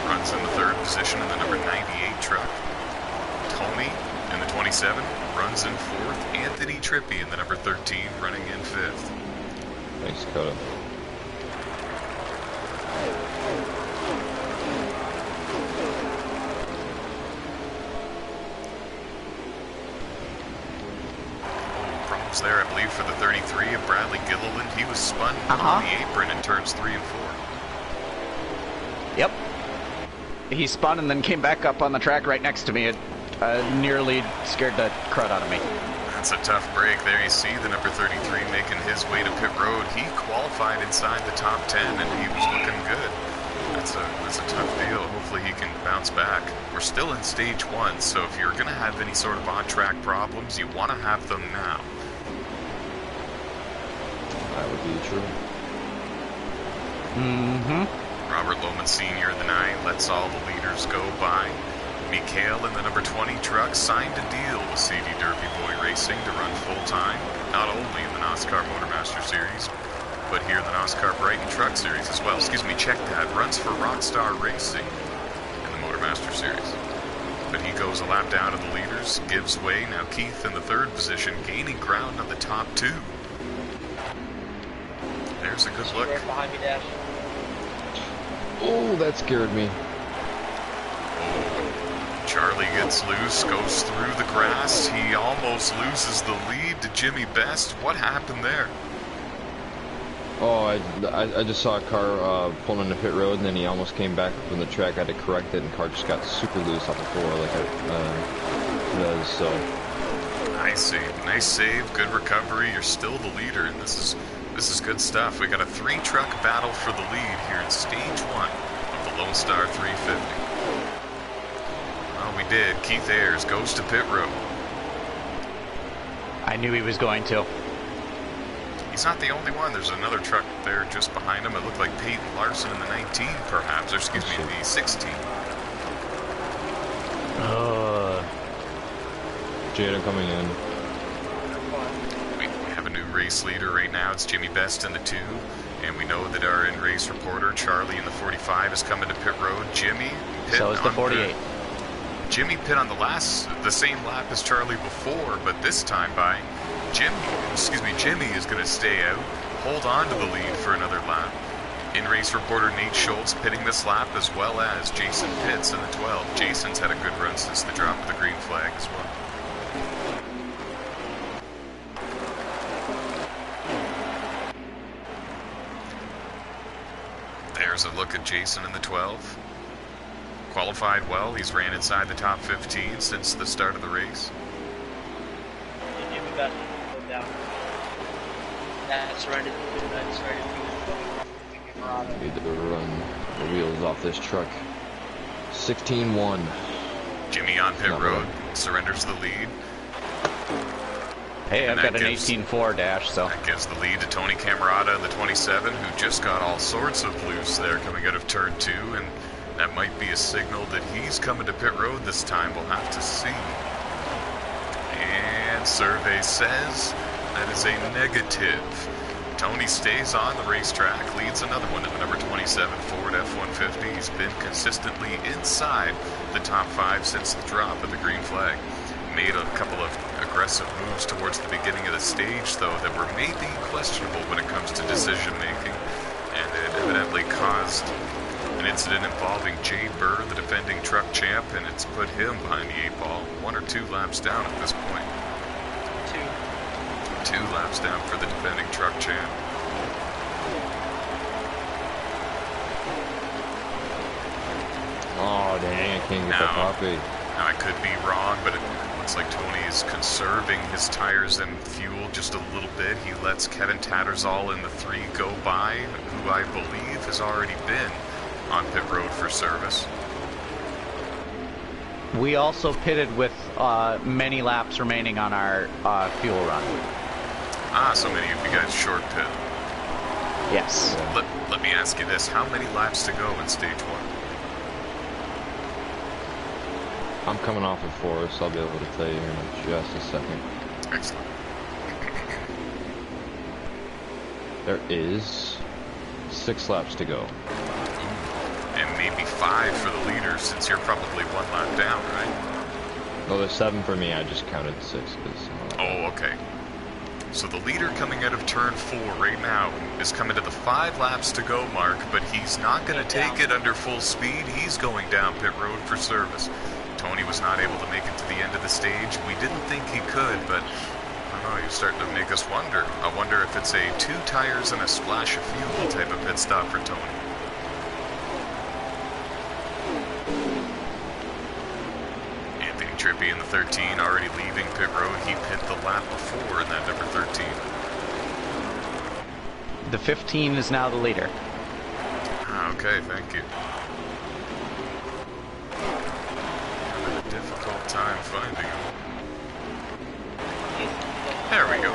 runs in the 3rd position in the number 98 truck. Tony in the 27 runs in 4th. Anthony Trippi in the number 13 running in 5th. Thanks, Dakota. Problems there, I believe, for the 33 of Bradley Gilliland. He was spun on the apron in turns 3 and 4. Yep. He spun and then came back up on the track right next to me. It nearly scared the crud out of me. That's a tough break. There you see the number 33 making his way to pit road. He qualified inside the top 10 and he was looking good. That's a tough deal. Hopefully he can bounce back. We're still in stage 1, so if you're going to have any sort of on-track problems, you want to have them now. That would be true. Mm-hmm. Robert Lohman Sr. in the 9 lets all the leaders go by. Mikhail in the number 20 truck signed a deal with CD Derby Boy Racing to run full-time, not only in the NOSSCAR Motormaster Series, but here in the NOSSCAR Brighton Truck Series as well. Excuse me, check that. Runs for Rockstar Racing in the Motormaster Series. but he goes a lap down to the leaders, gives way. Now Keith in the third position, gaining ground on the top two. There's a good look. Right behind me, Dash. Oh, that scared me. Charlie gets loose, goes through the grass. He almost loses the lead to Jimmy Best. What happened there? Oh, I just saw a car pulling on the pit road, and then he almost came back from the track. I had to correct it, and the car just got super loose off the floor like it does, so. Nice save, good recovery. You're still the leader, and this is good stuff. We got a 3-truck battle for the lead here in stage 1 of the Lonestar 350. Well, we did. Keith Ayers goes to pit road. I knew he was going to. He's not the only one. There's another truck there just behind him. It looked like Peyton Larson in the 19, perhaps. Or excuse me, the 16. Jada coming in. We have a new race leader right now. It's Jimmy Best in the 2. And we know that our in-race reporter, Charlie in the 45, is coming to pit road. Jimmy pit So is the 48. Jimmy pit on the same lap as Charlie before, but this time by Jimmy is going to stay out, hold on to the lead for another lap. In-race reporter Nate Schultz pitting this lap, as well as Jason Pitts in the 12. Jason's had a good run since the drop of the green flag as well. There's a look at Jason in the 12. Qualified well. He's ran inside the top 15 since the start of the race. Jimmy Best go down. That's right. Need to run the wheels off this truck. 16-1. Jimmy on pit road surrenders the lead. Hey, And I've got an gives- 18.4 Dash, so. That gives the lead to Tony Camerata in the 27, who just got all sorts of loose there coming out of turn 2, and that might be a signal that he's coming to pit road this time. We'll have to see. And survey says that is a negative. Tony stays on the racetrack, leads another one in the number 27 Ford F-150. He's been consistently inside the top 5 since the drop of the green flag. Made a couple of aggressive moves towards the beginning of the stage, though, that were maybe questionable when it comes to decision making, and it evidently caused an incident involving Jay Burr, the defending truck champ, and it's put him behind the 8 ball, 1 or 2 laps down at this point. 2 laps down for the defending truck champ. Oh, dang, I can't get the coffee. Now, I could be wrong, but it looks like Tony is conserving his tires and fuel just a little bit. He lets Kevin Tattersall in the 3 go by, who I believe has already been on pit road for service. We also pitted with many laps remaining on our fuel run. Ah, so many of you guys short pit. Yes. Let me ask you this. How many laps to go in stage 1? I'm coming off of 4, so I'll be able to tell you in just a second. Excellent. There is 6 laps to go. And maybe 5 for the leader, since you're probably 1 lap down, right? No, there's 7 for me. I just counted 6. Oh, okay. So the leader coming out of turn 4 right now is coming to the 5 laps to go mark, but he's not going to take it under full speed. He's going down pit road for service. Tony was not able to make it to the end of the stage. We didn't think he could, but I don't know, you're starting to make us wonder. I wonder if it's a 2 tires and a splash of fuel type of pit stop for Tony. Anthony Trippi in the 13 already leaving pit road. He pit the lap before in that number 13. The 15 is now the leader. Ah, okay, thank you. Having a difficult time finding him. There we go.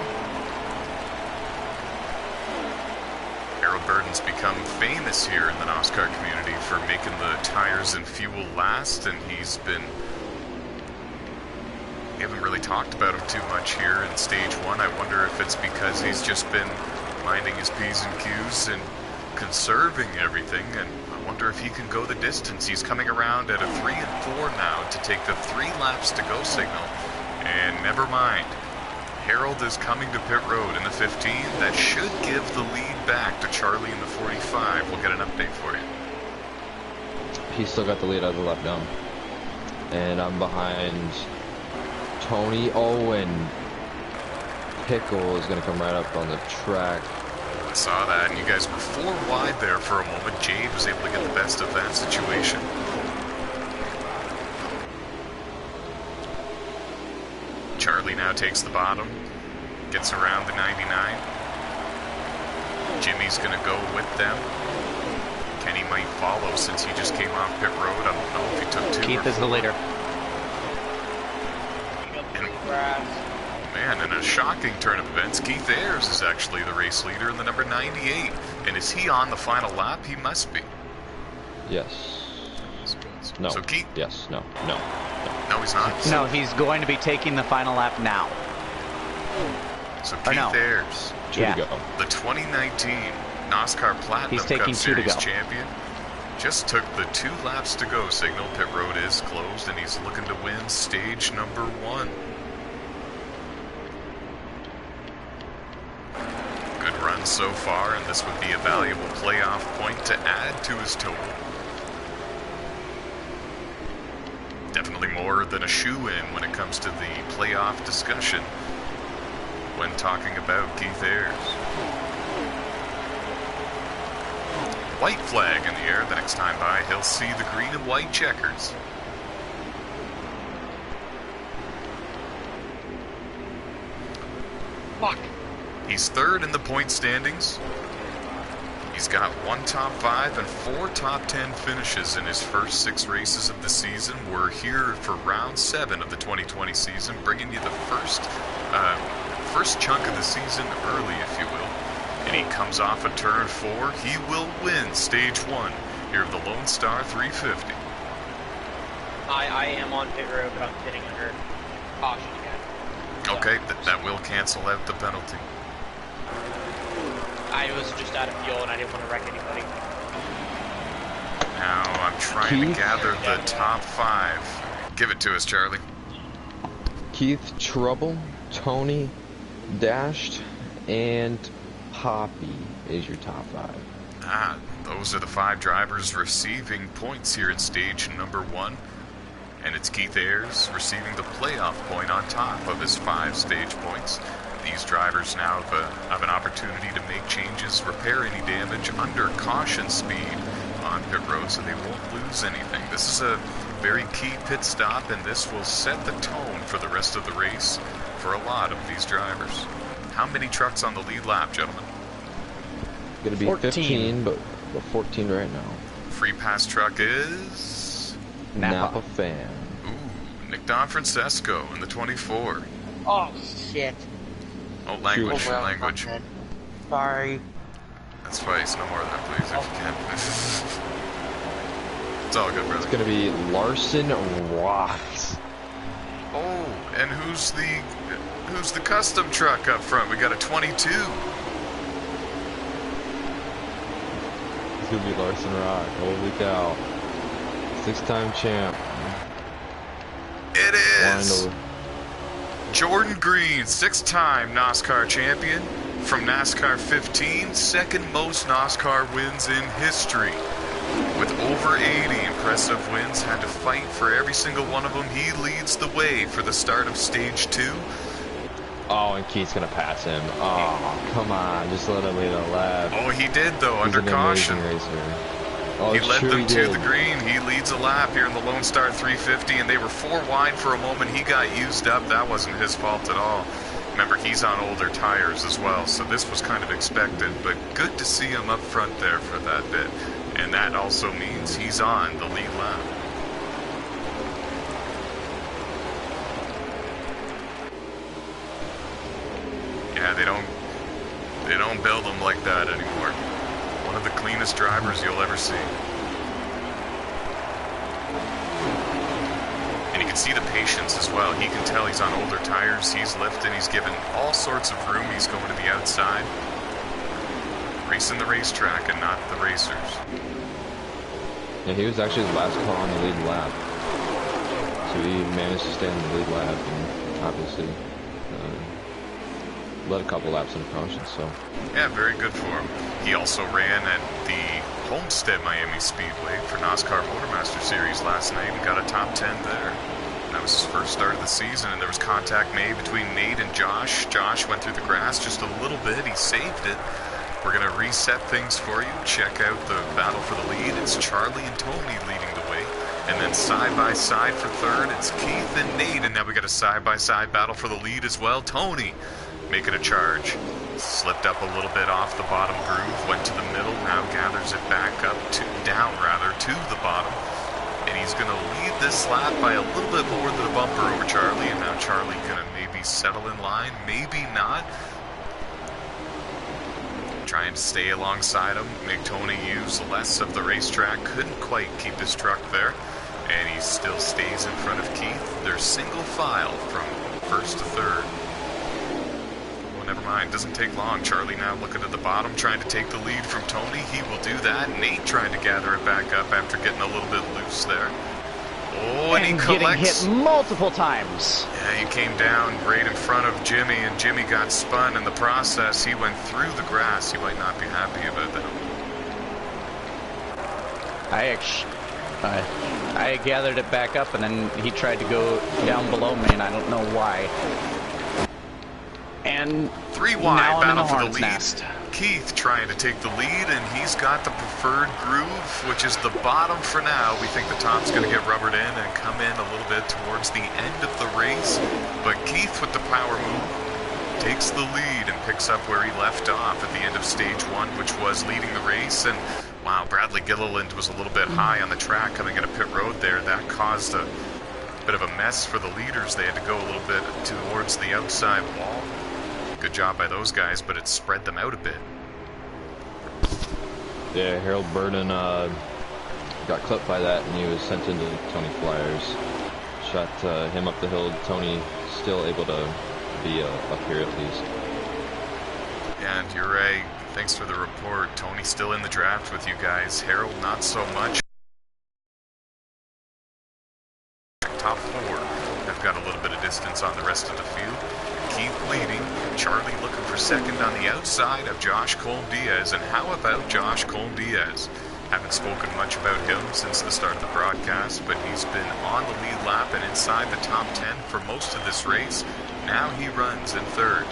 Harold Burden's become famous here in the NOSSCAR community for making the tires and fuel last, and we haven't really talked about him too much here in stage 1. I wonder if it's because he's just been minding his P's and Q's and conserving everything, and Wonder if he can go the distance. He's coming around at a 3 and 4 now to take the 3 laps to go signal. And never mind. Harold is coming to pit road in the 15. That should give the lead back to Charlie in the 45. We'll get an update for you. He's still got the lead out of the lap down. And I'm behind Tony Owen. Pickle is going to come right up on the track. I saw that, and you guys were 4 wide there for a moment. Jade was able to get the best of that situation. Charlie now takes the bottom, gets around the 99. Jimmy's going to go with them. Kenny might follow since he just came off pit road. I don't know if he took 2 Keith or is the 4. leader. Man, in a shocking turn of events, Keith Ayers is actually the race leader in the number 98. And is he on the final lap? He must be. Yes. No. So Keith? Yes. No. No. No, he's not. No, he's going to be taking the final lap now. So Or Keith no. Ayers, 2 Yeah. to go. the 2019 NOSSCAR Platinum He's taking Cup 2 to Series go. champion, just took the 2 laps to go signal. Pit road is closed, and he's looking to win stage number 1. Good run so far, and this would be a valuable playoff point to add to his total. Definitely more than a shoe-in when it comes to the playoff discussion when talking about Keith Ayers. White flag in the air the next time by. He'll see the green and white checkers. Fuck. He's 3rd in the point standings. He's got 1 top 5 and 4 top 10 finishes in his first 6 races of the season. We're here for round 7 of the 2020 season, bringing you the first chunk of the season early, if you will. And he comes off a turn 4. He will win stage 1 here of the Lonestar 350. I am on pit road, but I'm pitting under caution again. Okay, that will cancel out the penalty. I was just out of fuel and I didn't want to wreck anybody. Now I'm trying to Keith? gather the top 5. Give it to us, Charlie. Keith Trouble, Tony Dashed, and Poppy is your top 5. Those are the 5 drivers receiving points here in stage number 1. And it's Keith Ayers receiving the playoff point on top of his 5 stage points. These drivers now have an opportunity to make changes, repair any damage under caution speed on pit road so they won't lose anything. This is a very key pit stop, and this will set the tone for the rest of the race for a lot of these drivers. How many trucks on the lead lap, gentlemen? Gonna be 14. 15, but 14 right now. Free pass truck is... Napa fan. Ooh, Nick Don Francesco in the 24. Oh, shit. Oh, language, Oh, well, language. okay. Sorry. That's twice, no more of that, please, if you can. It's all good, brother. It's gonna be Larson Ross. Oh, and who's the custom truck up front? We got a 22. It's gonna be Larson Rock. Holy cow. 6-time champ. It is Windle. Jordan Green, 6-time NOSSCAR champion from NASCAR 15, second most NOSSCAR wins in history. With over 80 impressive wins, had to fight for every single one of them. He leads the way for the start of stage 2. Oh, and Keith's gonna pass him. Oh, come on. Just let him lead a lap. Oh, he did though, He's under an caution. amazing racer. Oh, He it's led true them he to did. the green. He leads a lap here in the Lonestar 350, and they were 4 wide for a moment. He got used up. That wasn't his fault at all. Remember, he's on older tires as well, so this was kind of expected, but good to see him up front there for that bit. And that also means he's on the lead lap. Yeah, they don't build them like that anymore. One of the cleanest drivers you'll ever see. And you can see the patience as well. He can tell he's on older tires. He's lifting. He's given all sorts of room. He's going to the outside. Racing the racetrack and not the racers. Yeah, he was actually the last car on the lead lap. So he managed to stay on the lead lap and obviously led a couple laps in caution, so. Yeah, very good for him. He also ran at the Homestead Miami Speedway for NASCAR Motormaster Series last night and got a top 10 there. And that was his first start of the season, and there was contact made between Nate and Josh. Josh went through the grass just a little bit. He saved it. We're going to reset things for you. Check out the battle for the lead. It's Charlie and Tony leading the way. And then side-by-side for third, it's Keith and Nate. And now we got a side-by-side battle for the lead as well. Tony making a charge. Slipped up a little bit off the bottom groove, went to the middle, now gathers it back up, down to the bottom. And he's going to lead this lap by a little bit more than a bumper over Charlie. And now Charlie going to maybe settle in line, maybe not. Trying to stay alongside him, make Tony use less of the racetrack. Couldn't quite keep his truck there. And he still stays in front of Keith. They're single file from first to third. Never mind, doesn't take long. Charlie now looking at the bottom, trying to take the lead from Tony. He will do that. Nate trying to gather it back up after getting a little bit loose there. Oh, and he collects. Getting hit multiple times. Yeah, he came down right in front of Jimmy, and Jimmy got spun in the process. He went through the grass. He might not be happy about that. I gathered it back up, and then he tried to go down below me, and I don't know why. And 3 wide battle for the lead. Nest. Keith trying to take the lead, and he's got the preferred groove, which is the bottom for now. We think the top's going to get rubbered in and come in a little bit towards the end of the race. But Keith with the power move takes the lead and picks up where he left off at the end of stage 1, which was leading the race. And wow, Bradley Gilliland was a little bit high on the track coming into pit road there. That caused a bit of a mess for the leaders. They had to go a little bit towards the outside wall. Good job by those guys, but it spread them out a bit. Yeah, Harold Burden got clipped by that, and he was sent into Tony Flyers. Shot him up the hill. Tony still able to be up here at least. Yeah, and you're right. Thanks for the report. Tony's still in the draft with you guys. Harold, not so much. Top 4 have got a little bit of distance on the rest of the field. Keith leading, Charlie looking for second on the outside of Josh Colm-Diaz. And how about Josh Colm-Diaz? Haven't spoken much about him since the start of the broadcast, but he's been on the lead lap and inside the top 10 for most of this race. Now he runs in third.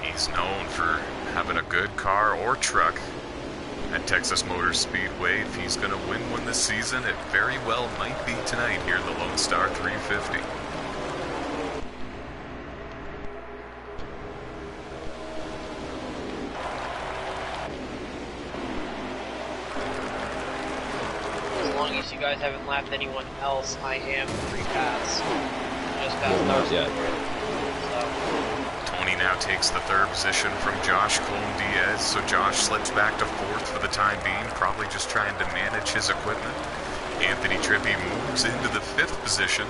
He's known for having a good car or truck at Texas Motor Speedway. If he's going to win one this season, it very well might be tonight here in the Lonestar 350. As long as you guys haven't lapped anyone else, I am free pass. Just past Not yet. Tony now takes the third position from Josh Colm-Diaz, so Josh slips back to fourth for the time being, probably just trying to manage his equipment. Anthony Trippi moves into the fifth position.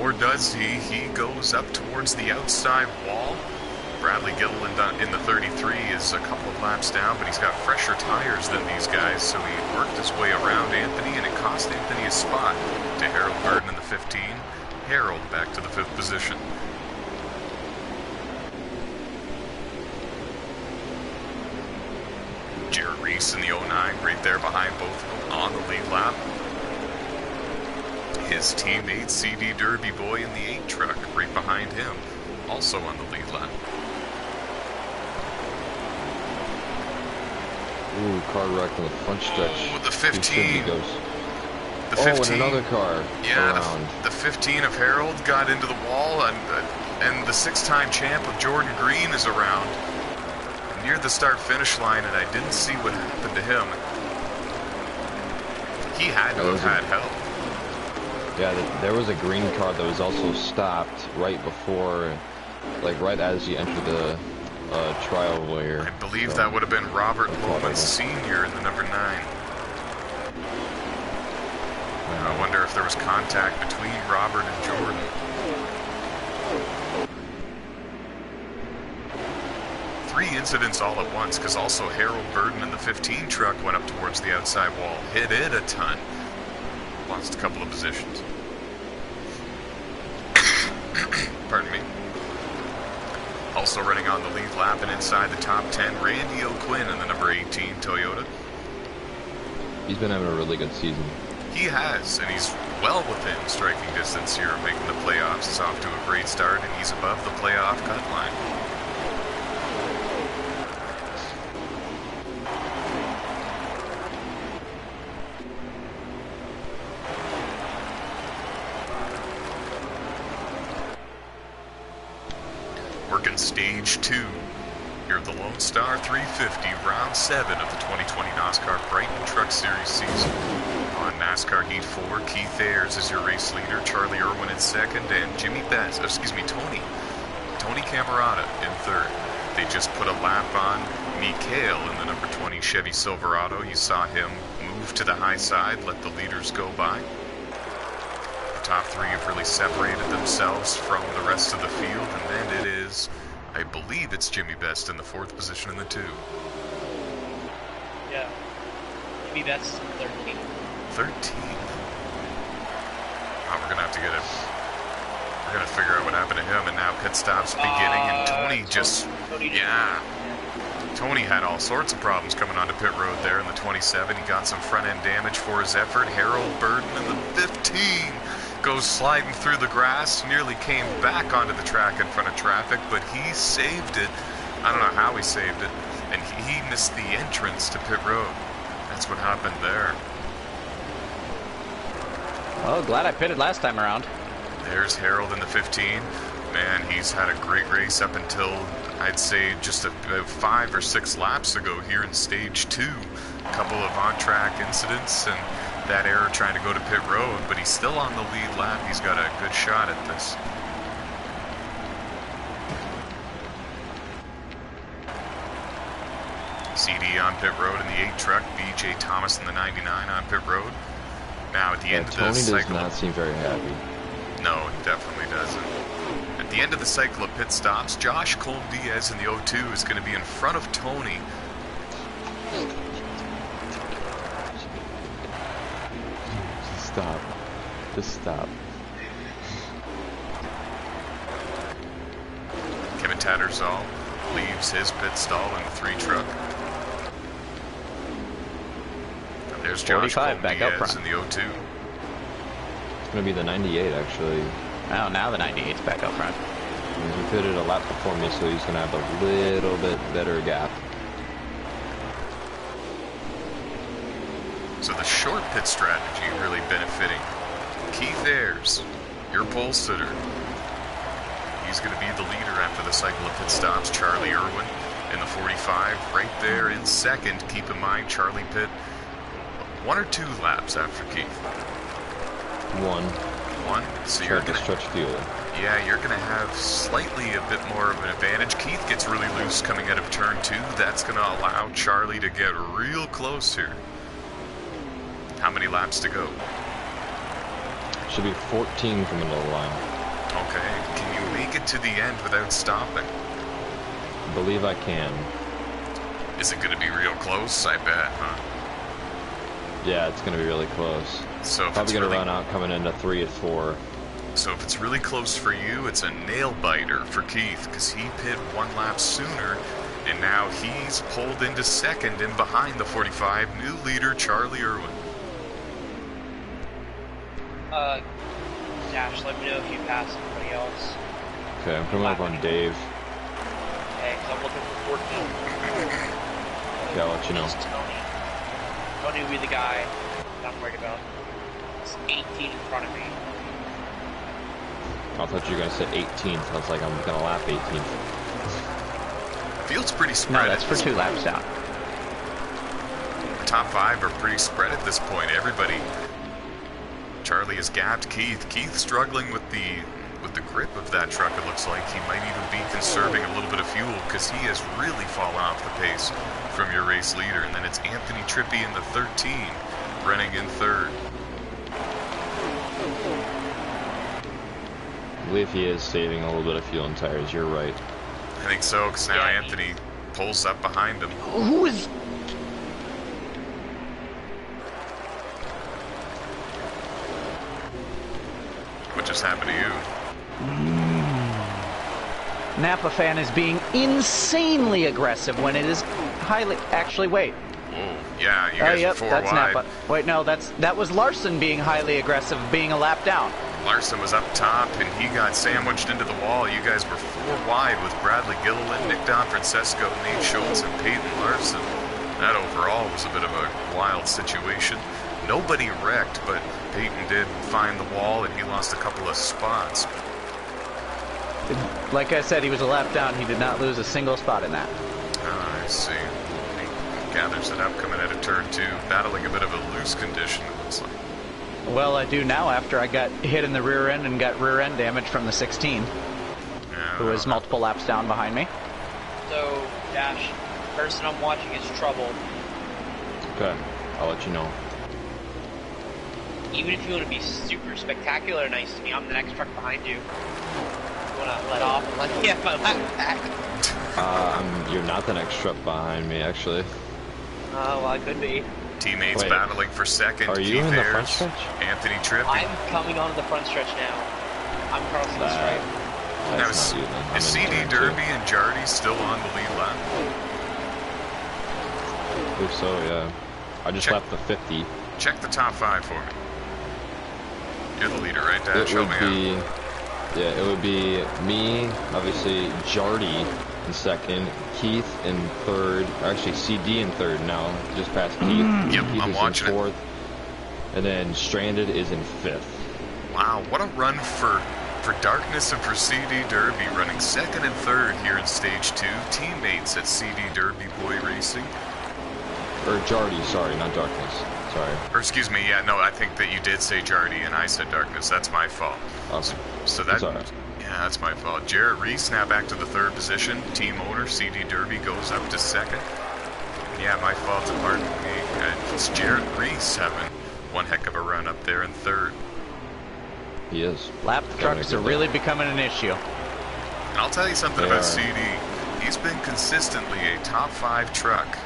Or does he? He goes up towards the outside wall. Bradley Gilliland in the 33 is a couple of laps down, but he's got fresher tires than these guys, so he worked his way around Anthony, and it cost Anthony a spot to Harold Burden in the 15. Harold back to the fifth position. Jarrett Reese in the 09, right there behind both of them on the lead lap. His teammate, CD Derby Boy in the 8 truck, right behind him, also on the lead lap. Ooh, car wreck on the front stretch. Oh, the 15. The 15. And another car. Yeah, around. the 15 of Harold got into the wall, and the 6-time champ of Jordan Green is around near the start-finish line, and I didn't see what happened to him. He had to have had help. Yeah, there was a green car that was also stopped right before, like right as you enter the trial layer. I believe that would have been Robert Loman Sr. in the number 9. I wonder if there was contact between Robert and Jordan. Three incidents all at once, because also Harold Burden in the 15 truck went up towards the outside wall, hit it a ton, lost a couple of positions. Pardon me. Also running on the lead lap and inside the top 10, Randy O'Quinn in the number 18 Toyota. He's been having a really good season. He has, and he's well within striking distance here, making the playoffs. He's off to a great start, and he's above the playoff cut line. Working stage 2 here at the Lonestar 350, round 7 of the 2020 NASCAR Brighton Truck Series season. On NASCAR Heat 4, Keith Ayers is your race leader, Charlie Irwin in second, and Tony Camerata in third. They just put a lap on Mikhail in the number 20 Chevy Silverado. You saw him move to the high side, let the leaders go by. The top three have really separated themselves from the rest of the field, and then it is, I believe it's Jimmy Best in the 4th position in the 2. Yeah. Jimmy Best is 13. 13th. Oh, we're gonna have to get him. We're gonna figure out what happened to him, and now pit stops beginning, and Tony just, yeah. Tony had all sorts of problems coming onto pit road there in the 27. He got some front end damage for his effort. Harold Burden in the 15 goes sliding through the grass, nearly came back onto the track in front of traffic, but he saved it. I don't know how he saved it, and he missed the entrance to pit road. That's what happened there. Well, glad I pitted last time around. There's Harold in the 15. Man, he's had a great race up until, I'd say, just about 5 or 6 laps ago here in stage 2. A couple of on-track incidents and that error trying to go to pit road, but he's still on the lead lap. He's got a good shot at this. CD on pit road in the 8 truck, BJ Thomas in the 99 on pit road. Now at the end of the cycle, Tony does not seem very happy. No, he definitely doesn't. At the end of the cycle of pit stops, Josh Cole-Diaz in the 02 is going to be in front of Tony. Stop. Just stop. Kevin Tattersall leaves his pit stall in the 3 truck. And there's Josh 45 back up Cole-Diaz front. in the 02. It's going to be the 98, actually. Oh, now the 98's back up front. He pitted a lap before me, so he's going to have a little bit better gap. So the short pit strategy really benefiting Keith Ayers, your pole sitter. He's going to be the leader after the cycle of pit stops. Charlie Irwin in the 45, right there in second. Keep in mind, Charlie pit 1 or 2 laps after Keith. 1. So you're going to stretch fuel. Yeah, you're going to have slightly a bit more of an advantage. Keith gets really loose coming out of turn 2. That's going to allow Charlie to get real close here. How many laps to go? Should be 14 coming to the line. Okay, can you make it to the end without stopping? I believe I can. Is it going to be real close? I bet, huh? Yeah, it's going to be really close. So if Probably it's going to really, run out coming into 3 and 4. So if it's really close for you, it's a nail biter for Keith, because he pit 1 lap sooner, and now he's pulled into second and behind the 45, new leader Charlie Irwin. Dash, let me know if you pass anybody else. Okay, I'm coming up on Dave. Okay, because I'm looking for 14. Yeah, I'll let you know. It's Tony. Tony will be the guy that I'm worried about. It's 18 in front of me. I thought you were going to say 18th. I was like, I'm going to lap 18th. Field's pretty spread. No, that's for 2 laps down. The top 5 are pretty spread at this point. Everybody. Charlie has gapped Keith. Keith struggling with the grip of that truck. It looks like he might even be conserving a little bit of fuel because he has really fallen off the pace from your race leader. And then it's Anthony Trippi in the 13 running in 3rd. I believe he is saving a little bit of fuel and tires. You're right. I think so, because now Anthony pulls up behind him. Who is... What just happened to you? Napa fan is being insanely aggressive when it is highly... Actually, wait. Whoa, yeah, you guys are 4 that's wide. Napa. Wait, no, that was Larson being highly aggressive, being a lap down. Larson was up top, and he got sandwiched into the wall. You guys were 4 wide with Bradley Gilliland, Nick Don Francesco, Nate Schultz, and Peyton Larson. That overall was a bit of a wild situation. Nobody wrecked, but Peyton did find the wall, and he lost a couple of spots. Like I said, he was a lap down. He did not lose a single spot in that. I see. He gathers it up coming out of turn 2, battling a bit of a loose condition, it looks like. Well, I do now after I got hit in the rear end and got rear end damage from the 16, who was multiple laps down behind me. So, Dash, person I'm watching is Trouble. Okay, I'll let you know. Even if you want to be super spectacular nice to me, I'm the next truck behind you. You want to let off and let me have my lap back? You're not the next truck behind me, actually. Oh, well, I could be. Teammates battling for second. Are you in the front stretch? Anthony Trippy. I'm coming onto the front stretch now. I'm crossing the stripe. Now, That's not you, then. I'm is in CD turn Derby 2. and Jardy still on the lead lap? I believe so, yeah. I just left the 50. Check the top 5 for me. You're the leader, right, Dad? It would be, yeah, it would be me, obviously, Jardy in second, Keith in third, or actually CD in third now, just past Keith. Yep, Keith I'm is watching in fourth, and then Stranded is in fifth. Wow, what a run for Darkness and for CD Derby, running second and third here in stage 2. Teammates at CD Derby Boy Racing. Or Jardy, sorry, not Darkness. Sorry. Or excuse me, yeah, no, I think that you did say Jardy and I said Darkness. That's my fault. Awesome. So that, That's yeah, that's my fault. Jarrett Reese now back to the 3rd position. Team owner CD Derby goes up to 2nd. Yeah, my fault. Pardon me. It's Jarrett Reese having one heck of a run up there in 3rd. He is. Lap trucks are really becoming an issue. And I'll tell you something They about are. CD. He's been consistently a top 5 truck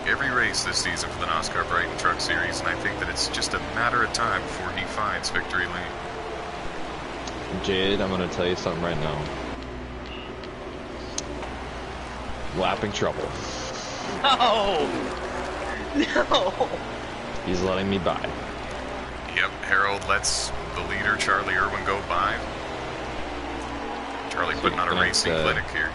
every race this season for the NOSSCAR Brighton Truck Series, and I think that it's just a matter of time before he finds victory lane. Jade, I'm going to tell you something right now. Lapping trouble. No! No! He's letting me by. Yep, Harold lets the leader, Charlie Irwin, go by. Charlie putting on a racing clinic here.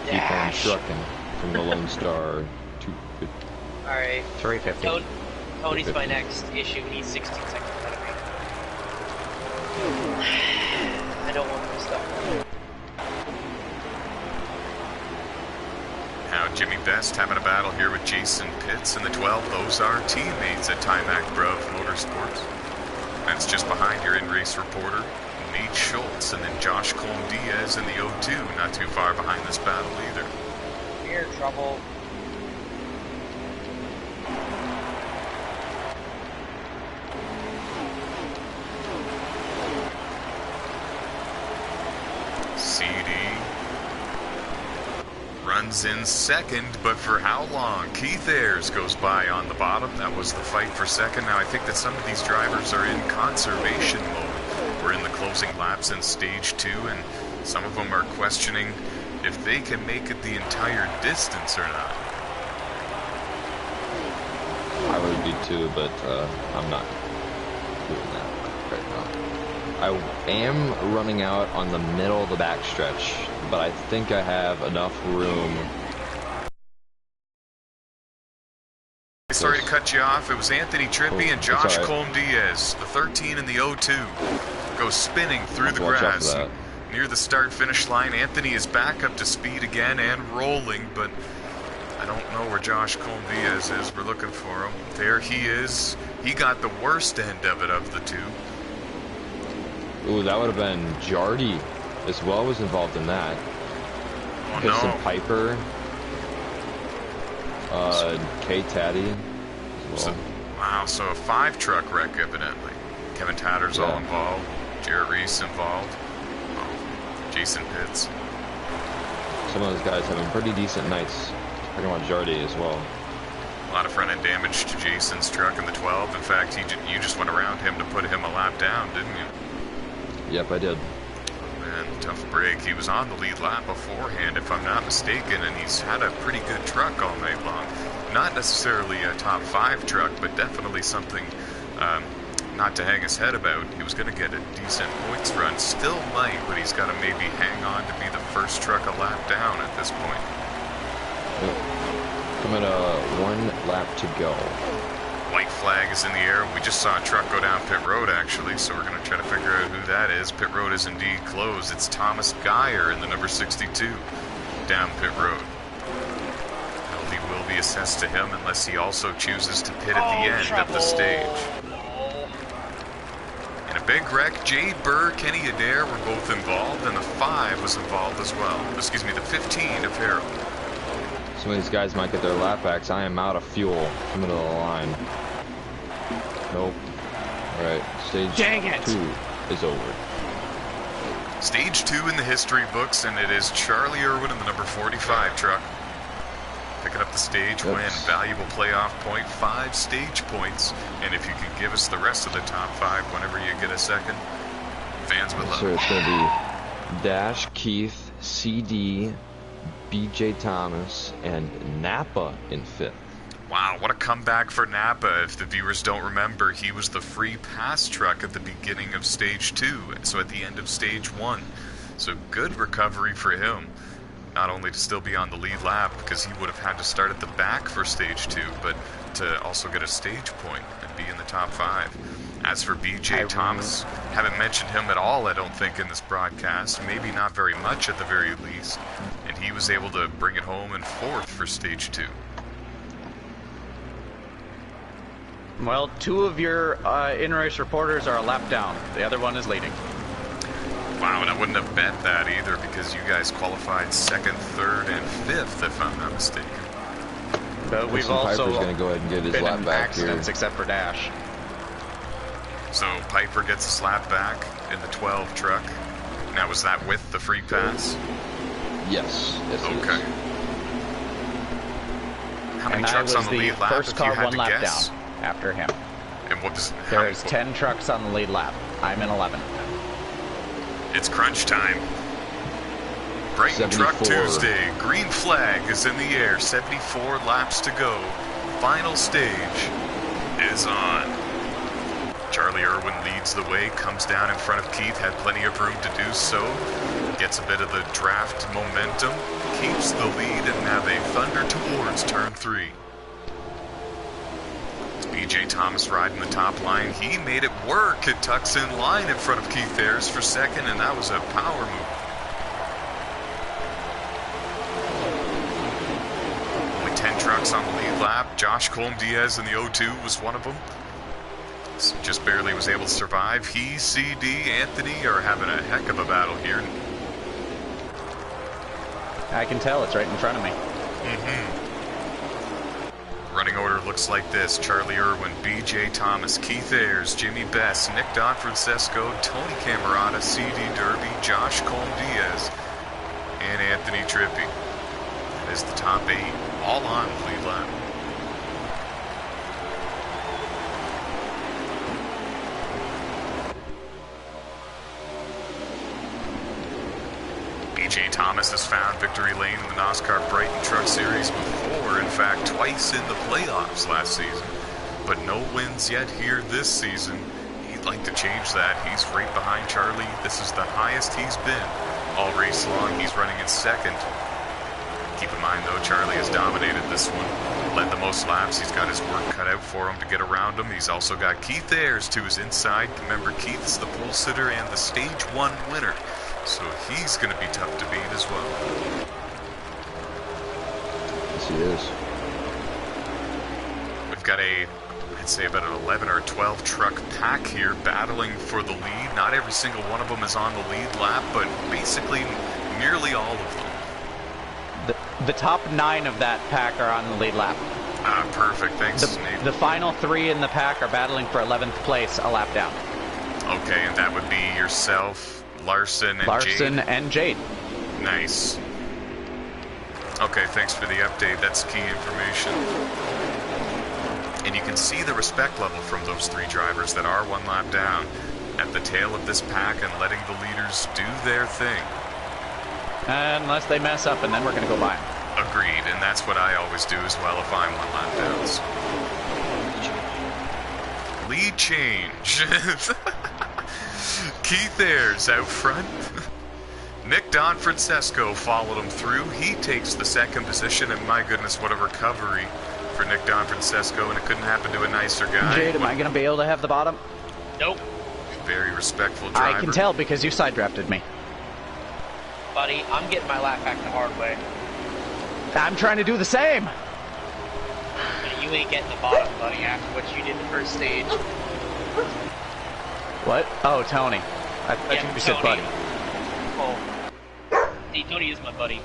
Keep on trucking from the Lonestar 250. Alright. 350. Tony's my next issue. He's 16 seconds ahead of me. I don't want this stuff. Now Jimmy Best having a battle here with Jason Pitts in the 12. Those are teammates at Timac Bruv Motorsports. That's just behind your in-race reporter, Nate Schultz, and then Josh Colm-Diaz in the 02. Not too far behind this battle either. Here, Trouble. CD runs in 2nd, but for how long? Keith Ayers goes by on the bottom. That was the fight for 2nd. Now I think that some of these drivers are in conservation mode. We're in the closing laps in stage 2, and some of them are questioning if they can make it the entire distance or not. I would be too, but I'm not doing that right now. I am running out on the middle of the backstretch, but I think I have enough room. Sorry to cut you off. It was Anthony Trippy and Josh Colm-Diaz. The 13 and the 02 go spinning through the grass. Near the start-finish line, Anthony is back up to speed again and rolling, but I don't know where Josh Colm-Diaz is. We're looking for him. There he is. He got the worst end of it of the 2. Ooh, that would have been Jardy as well was involved in that. Oh, Piston no. Piper, K-Taddy as well. Wow, so a 5-truck wreck evidently. Kevin Tatter's all involved. Jarrett Reese involved. Jason Pitts. Some of those guys having pretty decent nights. Talking about Jardy as well. A lot of front-end damage to Jason's truck in the 12. In fact, you just went around him to put him a lap down, didn't you? Yep, I did. Man, tough break. He was on the lead lap beforehand, if I'm not mistaken, and he's had a pretty good truck all night long. Not necessarily a top 5 truck, but definitely something not to hang his head about. He was going to get a decent points run. Still might, but he's got to maybe hang on to be the first truck a lap down at this point. Coming 1 lap to go. White flag is in the air. We just saw a truck go down pit road, actually, so we're going to try to figure out who that is. Pit road is indeed closed. It's Thomas Geyer in the number 62 down pit road. Penalty will be assessed to him unless he also chooses to pit at the end of the stage. In a big wreck, Jay Burr, Kenny Adair were both involved, and the 5 was involved as well. Excuse me, the 15 of Harold. Some of these guys might get their lap backs. I am out of fuel coming to the line. Nope. Alright, stage 2 is over. Stage 2 in the history books, and it is Charlie Irwin in the number 45 truck. Picking up the stage win. Valuable playoff point, 5 stage points. And if you can give us the rest of the top 5 whenever you get a second, fans would love it. So it's going to be Dash, Keith, CD, BJ Thomas, and Napa in 5th. Wow, what a comeback for Napa. If the viewers don't remember, he was the free pass truck at the beginning of stage 2, so at the end of stage 1. So good recovery for him. Not only to still be on the lead lap, because he would have had to start at the back for stage 2, but to also get a stage point and be in the top 5. As for BJ Thomas, haven't mentioned him at all, I don't think, in this broadcast. Maybe not very much at the very least. And he was able to bring it home in 4th for stage 2. Well, 2 of your in-race reporters are a lap down. The other one is leading. Wow, and I wouldn't have bet that either, because you guys qualified 2nd, 3rd, and 5th, if I'm not mistaken. But we've also Piper's going to go ahead and get his been lap in back accidents here. except for Dash. So Piper gets his lap back in the 12 truck. Now, was that with the free pass? Yes. Yes, okay. How many And trucks I on was the lead lap, first if car you had 1 to lap guess? down after him. And what does... There's 10 trucks on the lead lap. I'm in 11. It's crunch time. Brighton Truck 74. Tuesday. Green flag is in the air. 74 laps to go. Final stage is on. Charlie Irwin leads the way, comes down in front of Keith, had plenty of room to do so. Gets a bit of the draft momentum, keeps the lead, and now they thunder towards turn 3. It's BJ Thomas riding the top line. He made it work. It tucks in line in front of Keith Ayres for 2nd, and that was a power move. Only 10 trucks on the lead lap. Josh Colm-Diaz in the 0-2 was one of them. Just barely was able to survive. He, CD, Anthony are having a heck of a battle here. I can tell, it's right in front of me. Running order looks like this. Charlie Irwin, BJ Thomas, Keith Ayres, Jimmy Bess, Nick Donfrancesco, Tony Camerata, CD Derby, Josh Colm-Diaz, and Anthony Trippi. That is the top 8, all on the lead lap. BJ Thomas has found victory lane in the NOSSCAR Brighton Truck Series before, in fact, twice in the playoffs last season. But no wins yet here this season. He'd like to change that. He's right behind Charlie. This is the highest he's been all race long. He's running in 2nd. Keep in mind, though, Charlie has dominated this one. Led the most laps. He's got his work cut out for him to get around him. He's also got Keith Ayres to his inside. Remember, Keith's the pole sitter and the stage 1 winner. So he's going to be tough to beat as well. Yes, he is. We've got I'd say about an 11 or 12 truck pack here battling for the lead. Not every single one of them is on the lead lap, but basically nearly all of them. The top 9 of that pack are on the lead lap. Perfect. Thanks, Nate. The final 3 in the pack are battling for 11th place, a lap down. Okay, and that would be yourself, Larson, and Larson Jade? and Jade. Nice. Okay, thanks for the update. That's key information. And you can see the respect level from those three drivers that are one lap down at the tail of this pack and letting the leaders do their thing. Unless they mess up, and then we're going to go by them. Agreed, and that's what I always do as well if I'm one lap down. Lead change. Keith Ayres out front. Nick Don Francesco followed him through. He takes the second position, and my goodness, what a recovery for Nick Don Francesco, and it couldn't happen to a nicer guy. Jade, am I going to be able to have the bottom? Nope. Very respectful driver. I can tell because you side drafted me. Buddy, I'm getting my lap back the hard way. I'm trying to do the same. You ain't getting the bottom, buddy, after what you did the first stage. What? Oh, Tony. I think you said buddy. Oh. See, Tony is my buddy.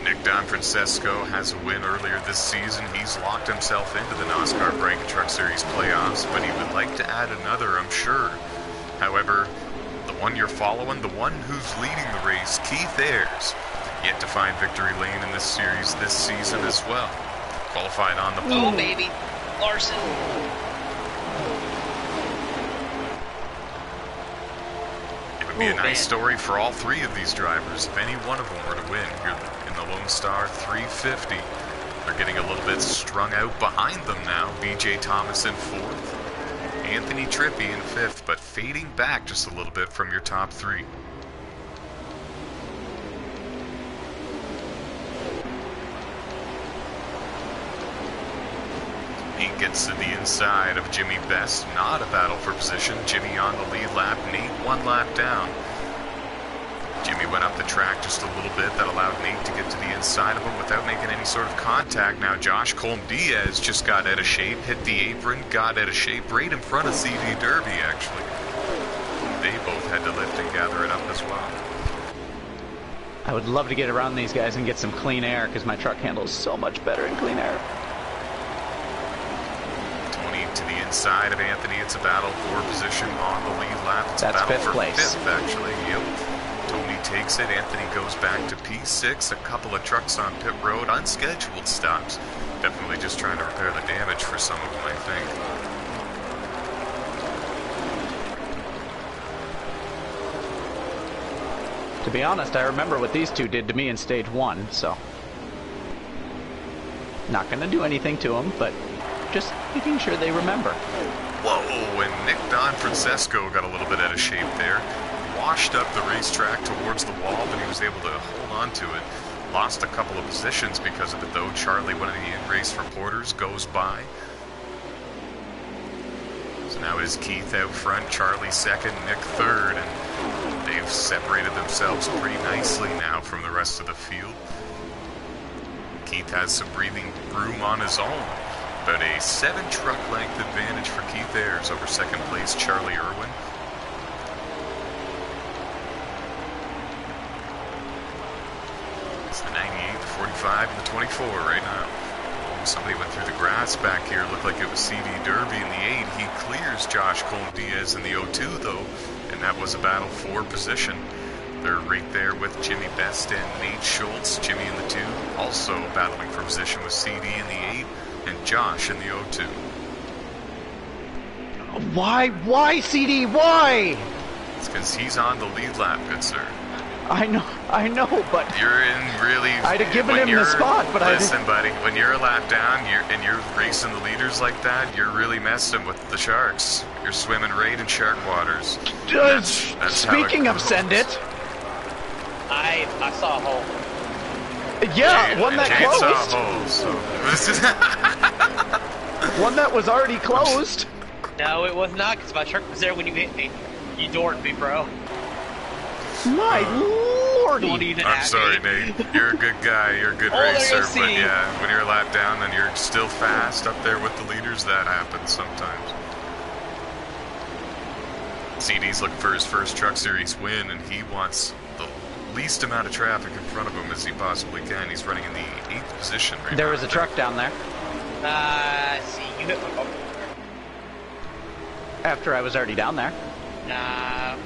Nick Don Francesco has a win earlier this season. He's locked himself into the NASCAR Break and Truck Series playoffs, but he would like to add another, I'm sure. However, the one you're following, the one who's leading the race, Keith Ayres, yet to find victory lane in this series this season as well. Qualified on the pole. Oh, baby. Larson. It would be a nice story for all three of these drivers if any one of them were to win here in the Lonestar 350. They're getting a little bit strung out behind them now. BJ Thomas in fourth. Anthony Trippi in fifth, but fading back just a little bit from your top three. He gets to the inside of Jimmy Best. Not a battle for position. Jimmy on the lead lap. Nate one lap down. Jimmy went up the track just a little bit. That allowed Nate to get to the inside of him without making any sort of contact. Now Josh Colm-Diaz just got out of shape, hit the apron, got out of shape right in front of CD Derby, actually. They both had to lift and gather it up as well. I would love to get around these guys and get some clean air because my truck handles so much better in clean air. Tony to the inside of Anthony. It's a battle for position on the lead lap. It's That's a battle fifth for place. Fifth, actually. Yep. Tony takes it. Anthony goes back to P6. A couple of trucks on pit road. Unscheduled stops. Definitely just trying to repair the damage for some of them, I think. To be honest, I remember what these two did to me in stage 1, so... Not gonna do anything to them, but just making sure they remember. Whoa, and Nick Don Francesco got a little bit out of shape there. Washed up the racetrack towards the wall, but he was able to hold on to it. Lost a couple of positions because of it, though. Charlie, one of the in-race reporters, goes by. So now it is Keith out front, Charlie second, Nick third, and they've separated themselves pretty nicely now from the rest of the field. Keith has some breathing room on his own. About a 7-truck length advantage for Keith Ayres over second place Charlie Irwin. It's the 98, the 45, and the 24 right now. Somebody went through the grass back here. Looked like it was CD Derby in the 8. He clears Josh Colm-Diaz in the 02, though, and that was a battle for position. They're right there with Jimmy Best and Nate Schultz. Jimmy in the 2, also battling for position with CD in the 8, and Josh in the 02. Why, CD? Why? It's because he's on the lead lap, good sir. I know, but... You're in really... I'd have given him the spot, but listen, buddy, when you're a lap down and you're racing the leaders like that, you're really messing with the sharks. You're swimming right in shark waters. That's Speaking of send it... I saw a hole. Yeah, one that Jade closed. saw a hole, so... One that was already closed. No, it was not, because my truck was there when you hit me. You doored me, bro. My lordy. I'm sorry, Nate. You're a good guy. You're a good racer. But yeah, when you're a lap down and you're still fast up there with the leaders, that happens sometimes. CD's looking for his first Truck Series win, and he wants the least amount of traffic in front of him as he possibly can. He's running in the 8th position right now. There was a truck down there. See, you hit my bumper. After I was already down there. Nah.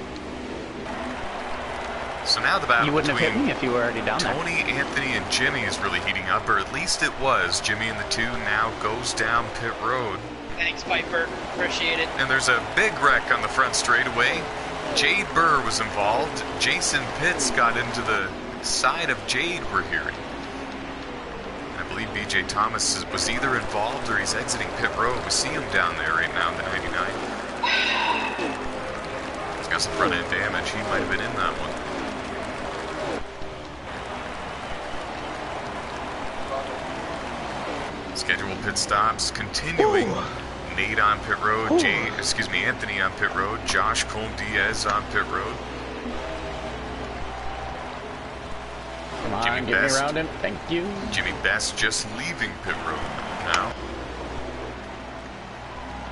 So now the battle You wouldn't have hit between me if you were already down there. Tony, Anthony, and Jimmy is really heating up, or at least it was. Jimmy in the 2 now goes down pit road. Thanks, Piper. Appreciate it. And there's a big wreck on the front straightaway. Jade Burr was involved. Jason Pitts got into the side of Jade, we're hearing. I believe BJ Thomas was either involved or he's exiting pit road. We see him down there right now in the 99. He's got some front end damage. He might have been in that one. Scheduled pit stops continuing. Ooh. Nate on pit road. Anthony on pit road. Josh Colm-Diaz on pit road. Come on, Jimmy get Best. me around him. Thank you. Jimmy Best just leaving pit road now.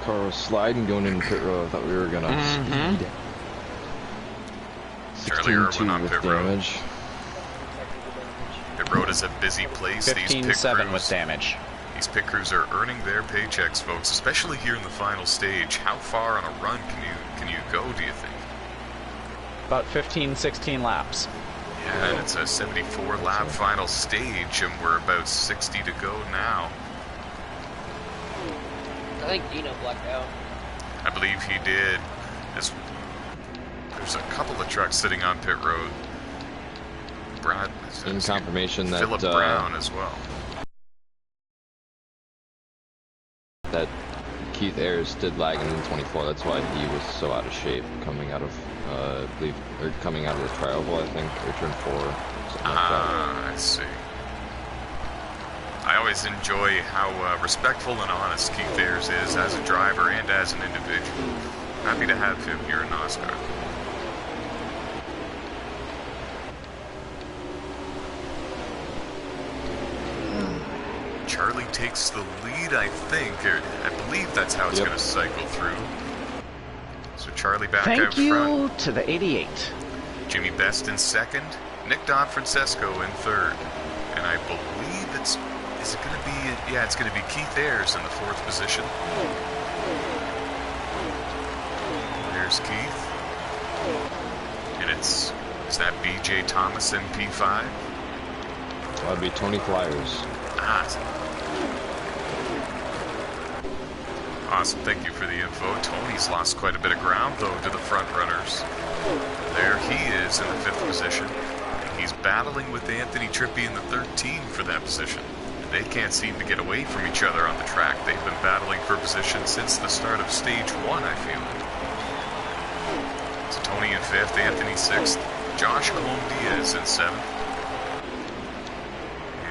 Car was sliding going into pit road. I thought we were gonna speed. Charlie Irwin on pit road. Damage. Pit road is a busy place. 15-7 with damage. These pit crews are earning their paychecks, folks, especially here in the final stage. How far on a run can you go, do you think? About 15-16 laps. Yeah, and it's a 74-lap final stage, and we're about 60 to go now. I think Dino blacked out. I believe he did. There's a couple of trucks sitting on pit road. In confirmation that Philip Brown as well. That Keith Ayers did lag in the 24. That's why he was so out of shape coming out of, coming out of the trial, I think, or turn 4. Something like that. I see. I always enjoy how respectful and honest Keith Ayers is as a driver and as an individual. Happy to have him here in NOSSCAR. Charlie takes the lead, I think. I believe that's how it's going to cycle through. So Charlie back out front. Thank you to the 88. Jimmy Best in second. Nick Don Francesco in third. And I believe is it going to be, yeah, it's going to be Keith Ayers in the 4th position. There's Keith. And is that BJ Thomas in P5? That'd be Tony Flyers. Awesome, thank you for the info. Tony's lost quite a bit of ground, though, to the front runners. There he is in the 5th position. And he's battling with Anthony Trippi in the 13 for that position. They can't seem to get away from each other on the track. They've been battling for position since the start of stage 1, I feel. So Tony in 5th, Anthony 6th, Josh Colm-Diaz in 7th.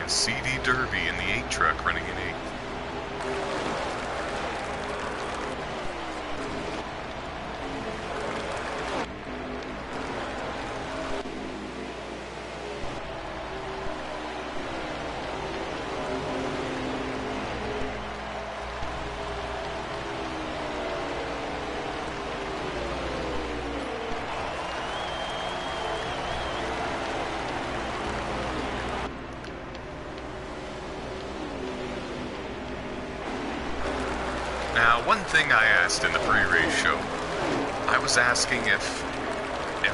CD Derby in the 8 truck running in 8th. Now, one thing I asked in the pre-race show, I was asking if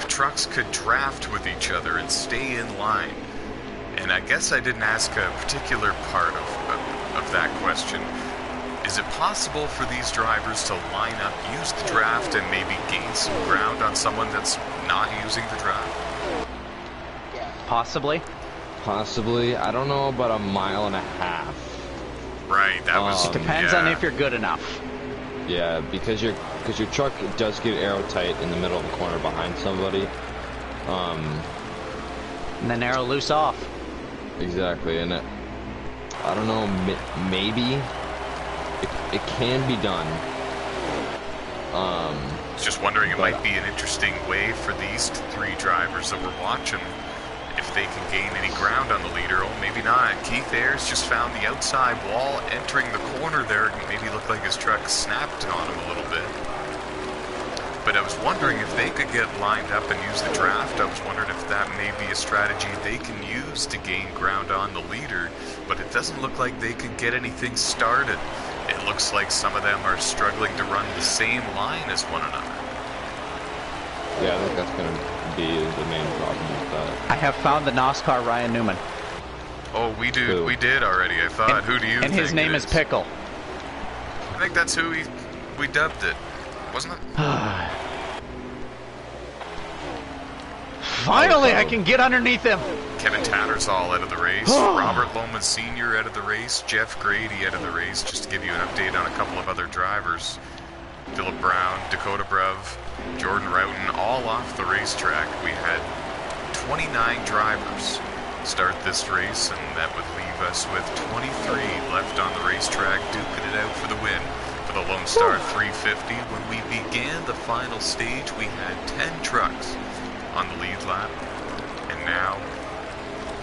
trucks could draft with each other and stay in line. And I guess I didn't ask a particular part of that question. Is it possible for these drivers to line up, use the draft, and maybe gain some ground on someone that's not using the draft? Possibly. Possibly. I don't know about a mile and a half. Right, that was... It depends on if you're good enough. Yeah, because your truck does get arrow tight in the middle of the corner behind somebody. And then arrow loose off. Exactly, and I don't know, maybe it can be done. I was just wondering, it might be an interesting way for these 3 drivers that we're watching, if they can gain any ground on the leader. Oh, maybe not. Keith Ayers just found the outside wall entering the corner there. Maybe looked like his truck snapped on him a little bit. But I was wondering if they could get lined up and use the draft. I was wondering if that may be a strategy they can use to gain ground on the leader, but it doesn't look like they could get anything started. It looks like some of them are struggling to run the same line as one another. Yeah, I think that's going to be the main problem with that. I have found the NOSSCAR Ryan Newman. Oh, we did already, I thought. Who do you think? And his name is Pickle. I think that's who we dubbed it, wasn't it? Finally, I can get underneath him. Kevin Tattersall out of the race. Robert Lohman Sr. out of the race. Jeff Grady out of the race, just to give you an update on a couple of other drivers. Philip Brown, Dakota Bruv, Jordan Roughton, all off the racetrack. We had 29 drivers start this race, and that would leave us with 23 left on the racetrack, duking it out for the win for the Lonestar 350. When we began the final stage, we had 10 trucks on the lead lap, and now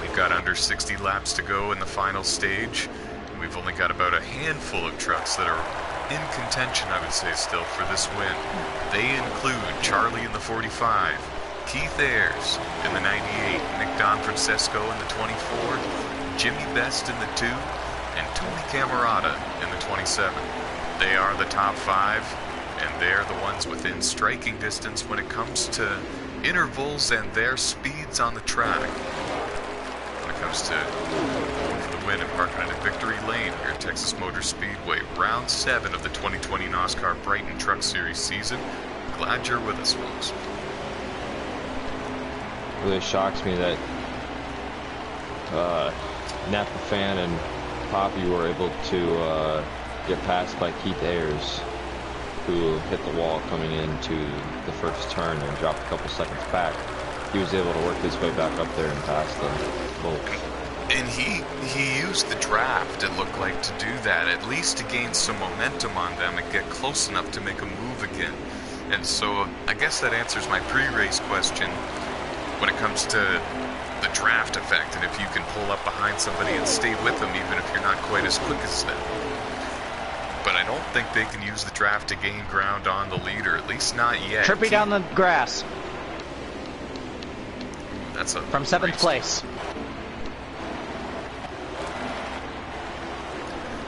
we've got under 60 laps to go in the final stage. We've only got about a handful of trucks that are in contention, I would say, still for this win. They include Charlie in the 45, Keith Ayers in the 98, Nick Don Francesco in the 24, Jimmy Best in the 2, and Tony Camerata in the 27. They are the top 5, and they're the ones within striking distance when it comes to intervals and their speeds on the track. When it comes to going for the win and parking it at Victory Lane here at Texas Motor Speedway, round 7 of the 2020 NOSSCAR Brighton Truck Series season. Glad you're with us, folks. It really shocks me that Napa Fan and Poppy were able to get passed by Keith Ayers, who hit the wall coming into the first turn and dropped a couple seconds back. He was able to work his way back up there and pass the Colts. And he used the draft, it looked like, to do that, at least to gain some momentum on them and get close enough to make a move again. And so I guess that answers my pre-race question when it comes to the draft effect, and if you can pull up behind somebody and stay with them even if you're not quite as quick as them. But I don't think they can use the draft to gain ground on the leader, at least not yet. Trippy down the grass. That's from 7th place.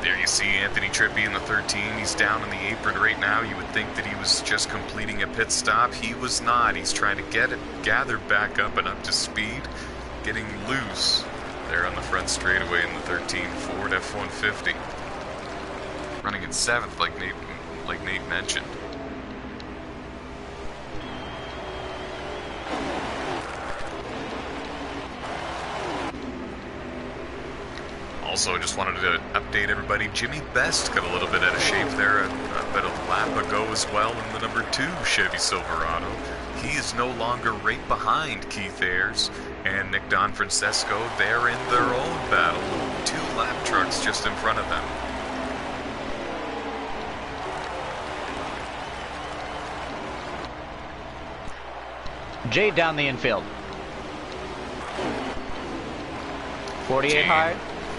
There you see Anthony Trippi in the 13. He's down in the apron right now. You would think that he was just completing a pit stop. He was not. He's trying to gather back up and up to speed, getting loose there on the front straightaway in the 13 Ford F-150. Running in 7th, like Nate mentioned. Also, I just wanted to update everybody. Jimmy Best got a little bit out of shape there about a lap ago as well in the number 2 Chevy Silverado. He is no longer right behind Keith Ayers and Nick Don Francesco. They're in their own battle. 2 lap trucks just in front of them. Jade down the infield. 48 Jade, high.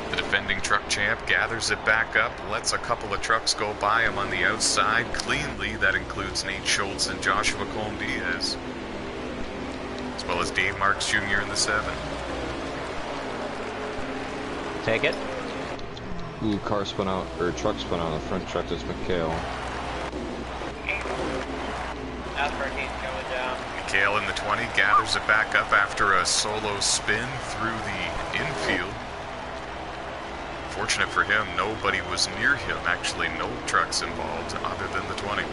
the defending truck champ, gathers it back up, lets a couple of trucks go by him on the outside cleanly. That includes Nate Schultz and Joshua Colm-Diaz, as well as Dave Marks Jr. in the 7. Take it. Ooh, car spun out, or truck spun out. The front truck is McHale. McHale in the 20 gathers it back up after a solo spin through the infield. Fortunate for him, nobody was near him. Actually, no trucks involved other than the 20.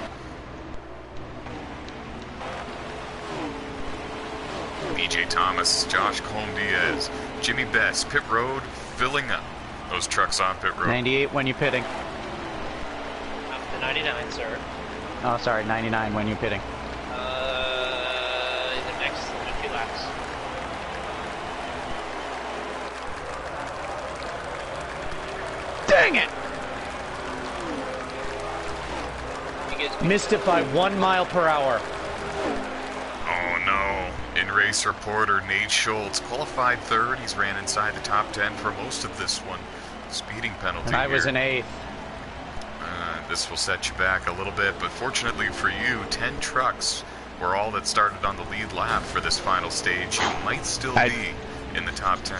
BJ Thomas, Josh Colm-Diaz, Jimmy Best, pit road filling up. Those trucks on pit road. 98 when you pitting. Up to 99, sir. Oh, sorry, 99 when you pitting. The next 2 laps. Dang it! Missed it by 1 mile per hour. Oh no. In-race reporter Nate Schultz qualified 3rd. He's ran inside the top 10 for most of this one. Speeding penalty. And I was in 8th. This will set you back a little bit, but fortunately for you, 10 trucks were all that started on the lead lap for this final stage. You might still be in the top 10.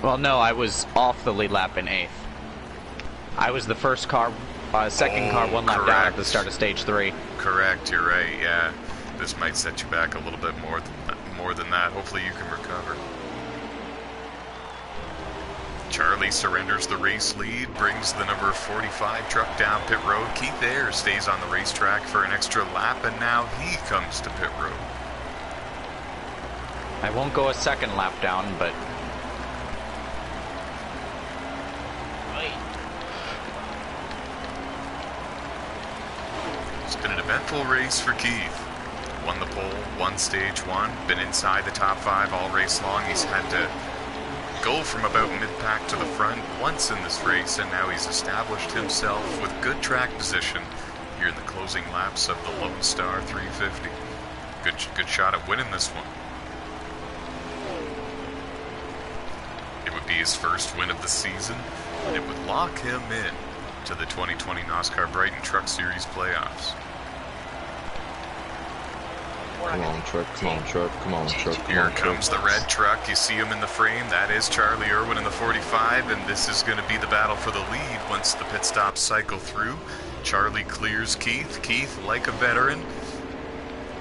Well, no, I was off the lead lap in 8th. I was the first car, second car, one lap down at the start of stage 3. Correct, you're right, yeah. This might set you back a little bit more than that. Hopefully you can recover. Charlie surrenders the race lead, brings the number 45 truck down pit road. Keith Ayers stays on the racetrack for an extra lap, and now he comes to pit road. I won't go a second lap down, but... It's been an eventful race for Keith. Won the pole, won stage 1, been inside the top 5 all race long. He's had to go from about mid-pack to the front once in this race, and now he's established himself with good track position here in the closing laps of the Lonestar 350. Good shot at winning this one. It would be his first win of the season, and it would lock him in to the 2020 NOSSCAR Brighton Truck Series playoffs. Come on, truck, come on, truck, come on, truck, come Here on, comes the red truck. You see him in the frame. That is Charlie Irwin in the 45, and this is going to be the battle for the lead once the pit stops cycle through. Charlie clears Keith. Keith, like a veteran,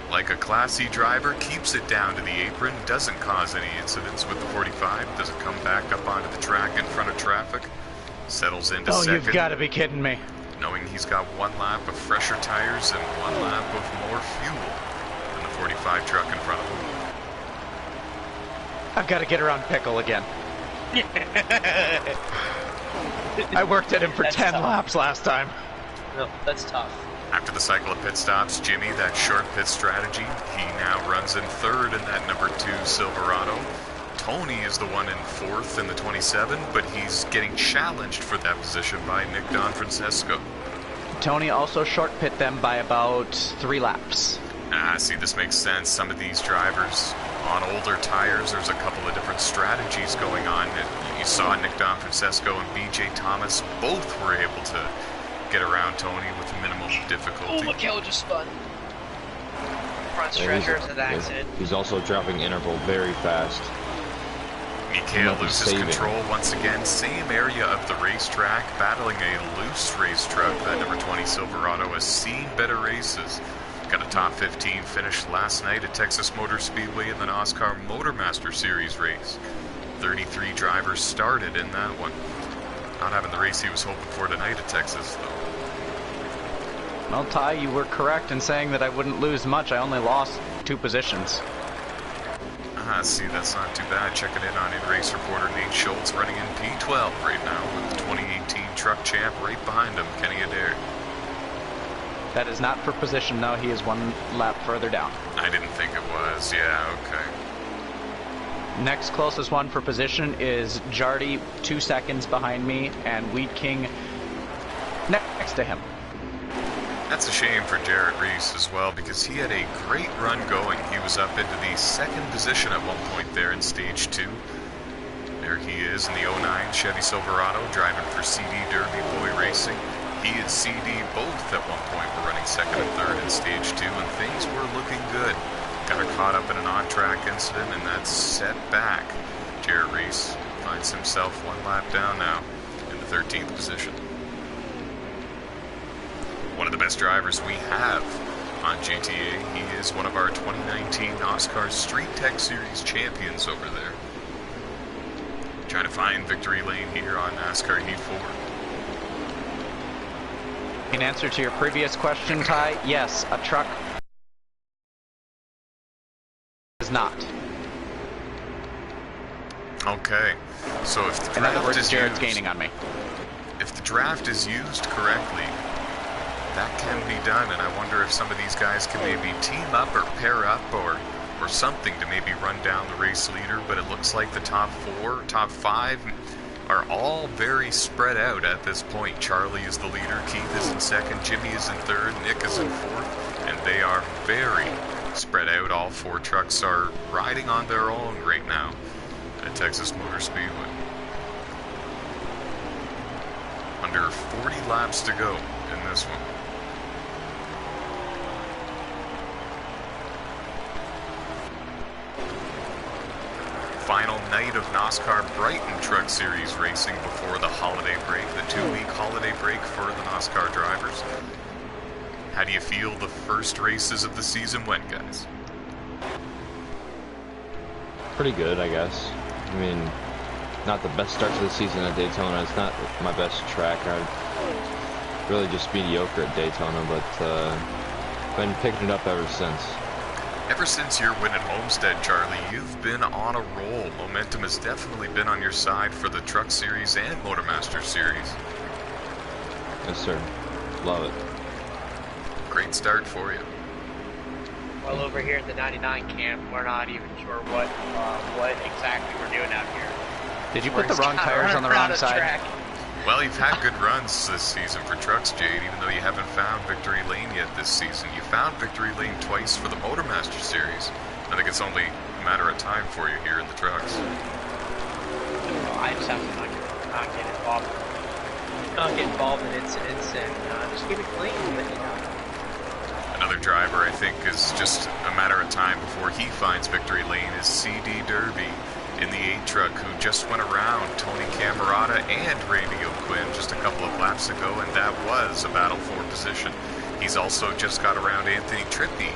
like a classy driver, keeps it down to the apron, doesn't cause any incidents with the 45, doesn't come back up onto the track in front of traffic, settles into second. Oh, you've got to be kidding me. Knowing he's got 1 lap of fresher tires and 1 lap of more fuel. 45 truck in front of him. I've got to get around Pickle again. I worked at him for 10 laps last time. No, that's tough. After the cycle of pit stops, Jimmy, that short pit strategy, he now runs in 3rd in that number 2 Silverado. Tony is the one in 4th in the 27, but he's getting challenged for that position by Nick Don Francesco. Tony also short pit them by about 3 laps. See, this makes sense. Some of these drivers on older tires, there's a couple of different strategies going on. You saw Nick Don Francesco and BJ Thomas both were able to get around Tony with minimum difficulty. Oh, Mikhail just spun. Front stretcher is an accident. He's also dropping interval very fast. Mikhail loses control once again. Same area of the racetrack, battling a loose race truck. That number 20 Silverado has seen better races. Got a top 15 finish last night at Texas Motor Speedway in the NOSSCAR Motormaster Series race. 33 drivers started in that one. Not having the race he was hoping for tonight at Texas, though. Well, Ty, you were correct in saying that I wouldn't lose much. I only lost 2 positions. See, that's not too bad. Checking in on in-race reporter Nate Schultz, running in P12 right now with the 2018 truck champ right behind him, Kenny Adair. That is not for position, though. He is 1 lap further down. I didn't think it was. Yeah, okay. Next closest one for position is Jardy, 2 seconds behind me, and Weed King next to him. That's a shame for Jarrett Reese as well, because he had a great run going. He was up into the 2nd position at one point there in stage 2. There he is in the 09 Chevy Silverado, driving for CD Derby Boy Racing. He and CD both at one point were running 2nd and 3rd in stage 2, and things were looking good. Got her caught up in an on-track incident, and that's set back. Jarrett Reese finds himself 1 lap down now in the 13th position. One of the best drivers we have on GTA. He is one of our 2019 NOSSCAR Street Tech Series champions over there. Trying to find victory lane here on NASCAR Heat 4. In answer to your previous question, Ty, yes, a truck is not. Okay, so if the In other draft words, is Jared's used, gaining on me. if the draft is used correctly, that can be done, and I wonder if some of these guys can maybe team up or pair up or something to maybe run down the race leader, but it looks like the top 4, top 5 are all very spread out at this point. Charlie is the leader, Keith is in 2nd, Jimmy is in 3rd, Nick is in 4th, and they are very spread out. All 4 trucks are riding on their own right now at Texas Motor Speedway. under 40 laps to go in this one. Final night of NOSSCAR Brighton Truck Series racing before the holiday break, the 2-week holiday break for the NOSSCAR drivers. How do you feel the first races of the season went, guys? Pretty good, I guess. I mean, not the best start to the season at Daytona. It's not my best track. I've really just mediocre at Daytona, but been picking it up ever since. Ever since your win at Homestead, Charlie, you've been on a roll. Momentum has definitely been on your side for the Truck Series and Motormaster Series. Yes, sir. Love it. Great start for you. Well, over here at the 99 camp, we're not even sure what exactly we're doing out here. Did you put the wrong tires on the wrong side? Track. Well, you've had good runs this season for trucks, Jade, even though you haven't found victory lane yet this season. You found victory lane twice for the Motormaster Series. I think it's only a matter of time for you here in the trucks. Well, I just have to not get involved in incidents and just keep it clean. But, you know. Another driver, I think, is just a matter of time before he finds victory lane is CD Derby in the 8 truck, who just went around Tony Camerata and Randy O'Quinn just a couple of laps ago, and that was a battle for position. He's also just got around Anthony Trippi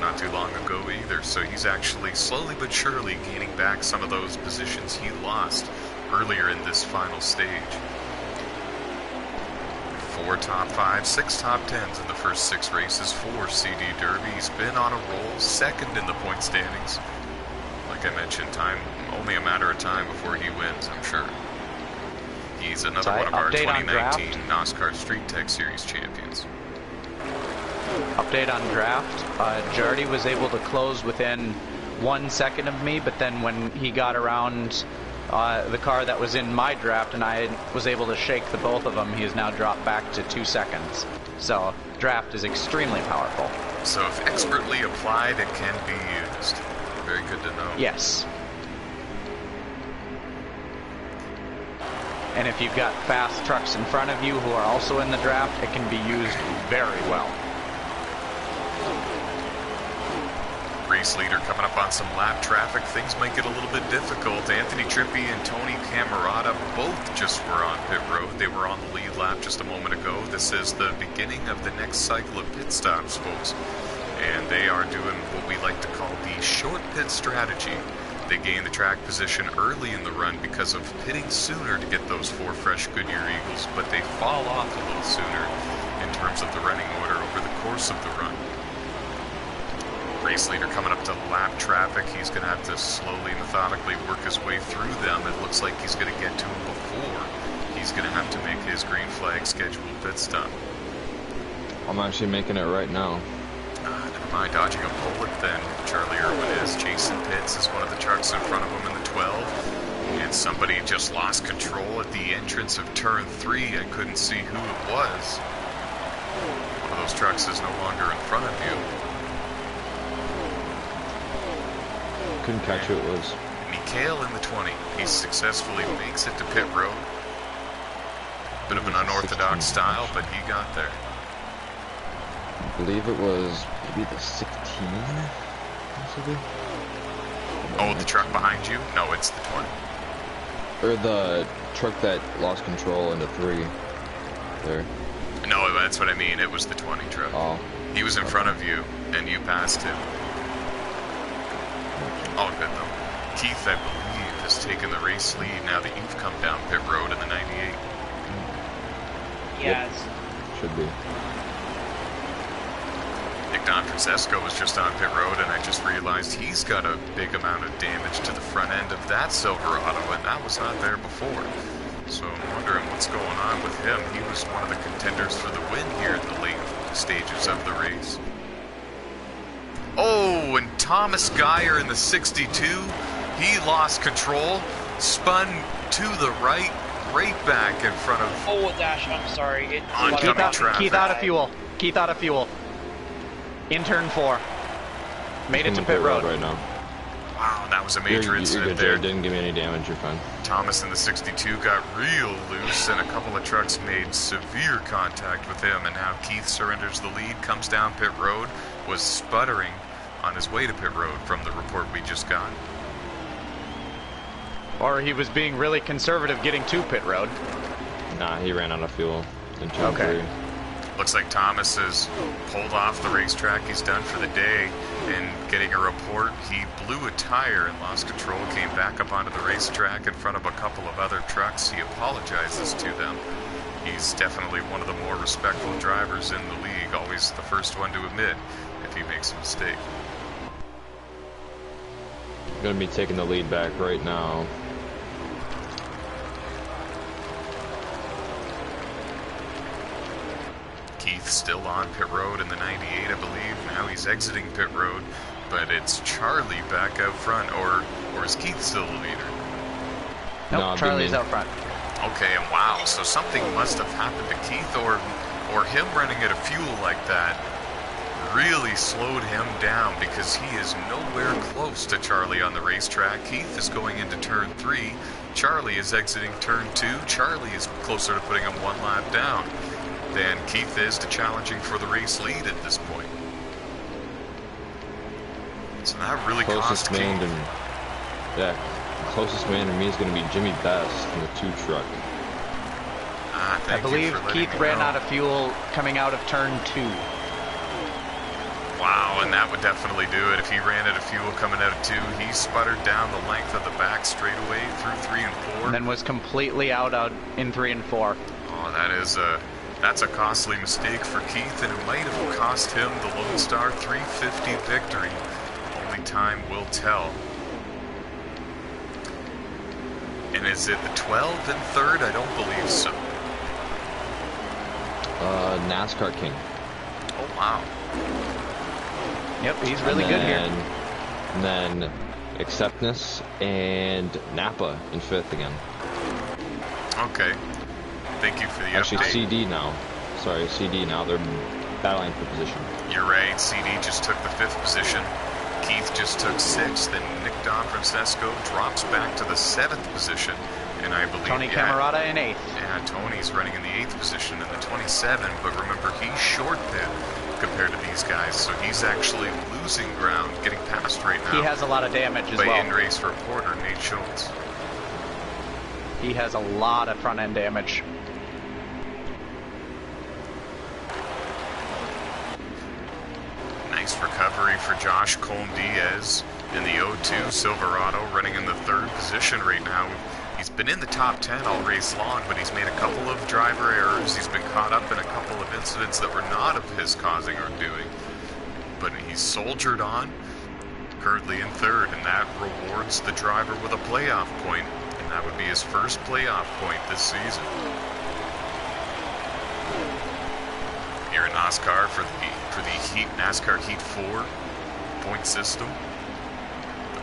not too long ago either, so he's actually slowly but surely gaining back some of those positions he lost earlier in this final stage. 4 top 5, 6 top 10s in the first 6 races for CD Derby. He's been on a roll, second in the point standings. Like I mentioned, only a matter of time before he wins, I'm sure. He's another one of our 2019 NOSSCAR Street Tech Series champions. Update on draft. Jardy was able to close within 1 second of me, but then when he got around the car that was in my draft and I was able to shake the both of them, he has now dropped back to 2 seconds. So draft is extremely powerful. So if expertly applied, it can be used. Very good to know. Yes. And if you've got fast trucks in front of you who are also in the draft, it can be used very well. Race leader coming up on some lap traffic. Things might get a little bit difficult. Anthony Trippi and Tony Camerata both just were on pit road. They were on the lead lap just a moment ago. This is the beginning of the next cycle of pit stops, folks. And they are doing what we like to call the short pit strategy. They gain the track position early in the run because of pitting sooner to get those 4 fresh Goodyear Eagles, but they fall off a little sooner in terms of the running order over the course of the run. Race leader coming up to lap traffic. He's going to have to slowly, methodically work his way through them. It looks like he's going to get to them before he's going to have to make his green flag scheduled pit stop. I'm actually making it right now. Never mind, dodging a bullet then. Charlie Irwin is. Jason Pitts is one of the trucks in front of him in the 12. And somebody just lost control at the entrance of turn 3. I couldn't see who it was. One of those trucks is no longer in front of you. Couldn't catch who it was. Mikhail in the 20. He successfully makes it to pit road. Bit of an unorthodox style, but he got there. I believe it was maybe the 16, possibly? Oh, the truck behind you? No, it's the 20. Or the truck that lost control into 3. There. No, that's what I mean. It was the 20 truck. Oh. He was in front of you, and you passed him. All good, though. Keith, I believe, has taken the race lead now that you've come down pit road in the 98. Yes. Yep. Should be. Nick Don Francesco was just on pit road, and I just realized he's got a big amount of damage to the front end of that Silverado, and that was not there before. So I'm wondering what's going on with him. He was one of the contenders for the win here in the late stages of the race. Oh, and Thomas Geyer in the 62, he lost control, spun to the right back in front of... Oh, Dash, I'm sorry. Oncoming traffic. Keith out of fuel. Keith out of fuel. In turn 4. Made it to pit road right now. Wow, that was a major You're incident good, there. Jared. Didn't give me any damage. You're fine. Thomas in the 62 got real loose, and a couple of trucks made severe contact with him, and now Keith surrenders the lead, comes down pit road, was sputtering on his way to pit road from the report we just got. Or he was being really conservative getting to pit road. Nah, he ran out of fuel in turn 3. Looks like Thomas has pulled off the racetrack. He's done for the day. And getting a report, he blew a tire and lost control, came back up onto the racetrack in front of a couple of other trucks. He apologizes to them. He's definitely one of the more respectful drivers in the league, always the first one to admit if he makes a mistake. Gonna be taking the lead back right now. Keith still on pit road in the 98, I believe. Now he's exiting pit road, but it's Charlie back out front, or is Keith still the leader? Nope, No, Charlie's out front. Okay, and wow, so something must have happened to Keith, or him running out of fuel like that really slowed him down, because he is nowhere close to Charlie on the racetrack. Keith is going into turn 3. Charlie is exiting turn 2. Charlie is closer to putting him one lap down than Keith is to challenging for the race lead at this point. So that really cost Keith. The closest man to me is going to be Jimmy Best in the 2 truck. I believe Keith ran out of fuel coming out of turn 2. Wow, and that would definitely do it. If he ran out of fuel coming out of 2, he sputtered down the length of the back straightaway through 3 and 4. And then was completely out in 3 and 4. Oh, that's a costly mistake for Keith, and it might have cost him the Lonestar 350 victory. Only time will tell. And is it the 12 and 3rd? I don't believe so. NASCAR King. Oh, wow. Yep, he's really good here. And then Acceptness and Napa in 5th again. Okay. Thank you for the Actually, update. CD now. Sorry, CD now. They're battling for position. You're right. CD just took the 5th position. Keith just took 6th, and Nick Don Francesco drops back to the 7th position. And I believe Tony Camerata in 8th. Yeah, Tony's running in the 8th position in the 27, but remember, he's short pit compared to these guys, so he's actually losing ground, getting past right now. He has a lot of damage as by well. in-race reporter Nate Schultz. He has a lot of front-end damage. Nice recovery for Josh Colm-Diaz in the 02 Silverado, running in the 3rd position right now. He's been in the top 10 all race long, but he's made a couple of driver errors. He's been caught up in a couple of incidents that were not of his causing or doing. But he's soldiered on, currently in 3rd, and that rewards the driver with a playoff point, and that would be his first playoff point this season. Here in NOSSCAR for the NASCAR Heat 4 point system.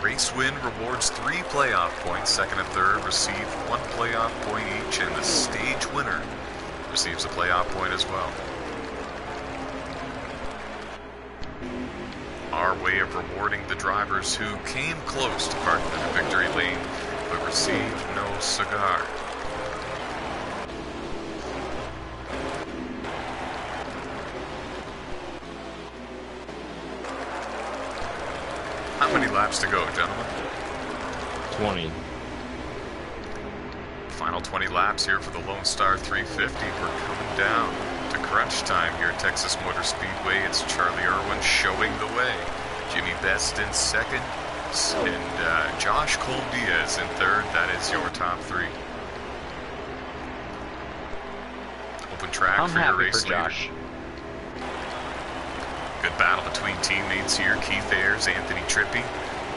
Race win rewards 3 playoff points. 2nd and 3rd receive 1 playoff point each, and the stage winner receives a playoff point as well. Our way of rewarding the drivers who came close to parking in the victory lane but received no cigar. How many laps to go, gentlemen? 20. Final 20 laps here for the Lonestar 350. We're coming down to crunch time here at Texas Motor Speedway. It's Charlie Irwin showing the way. Jimmy Best in 2nd, and Josh Colm-Diaz in 3rd. That is your top 3. Open track I'm for your happy race for leader. Josh. Good battle between teammates here. Keith Ayers, Anthony Trippi,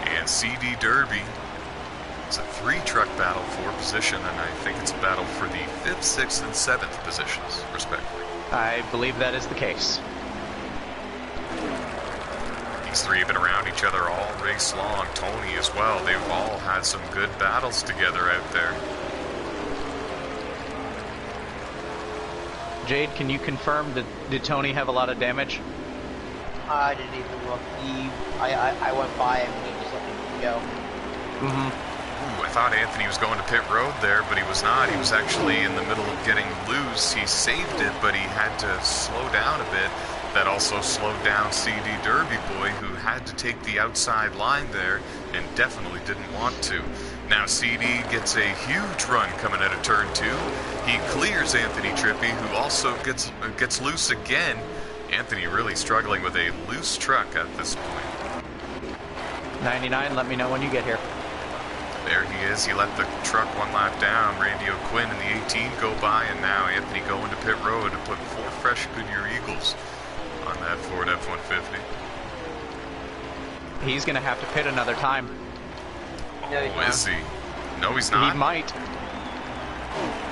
and CD Derby. It's a 3-truck battle for position, and I think it's a battle for the 5th, 6th, and 7th positions, respectively. I believe that is the case. These 3 have been around each other all race long. Tony as well. They've all had some good battles together out there. Jade, can you confirm that did Tony have a lot of damage? I didn't even look. I went by him and he just let me go. Ooh, I thought Anthony was going to pit road there, but he was not. He was actually in the middle of getting loose. He saved it, but he had to slow down a bit. That also slowed down CD Derby Boy, who had to take the outside line there and definitely didn't want to. Now CD gets a huge run coming out of turn 2. He clears Anthony Trippi, who also gets loose again. Anthony really struggling with a loose truck at this point. 99, let me know when you get here. There he is. He let the truck one lap down. Randy O'Quinn in the 18 go by, and now Anthony going to pit road to put 4 fresh Goodyear Eagles on that Ford F-150. He's going to have to pit another time. No, he's not. Is he? No, he's not. He might.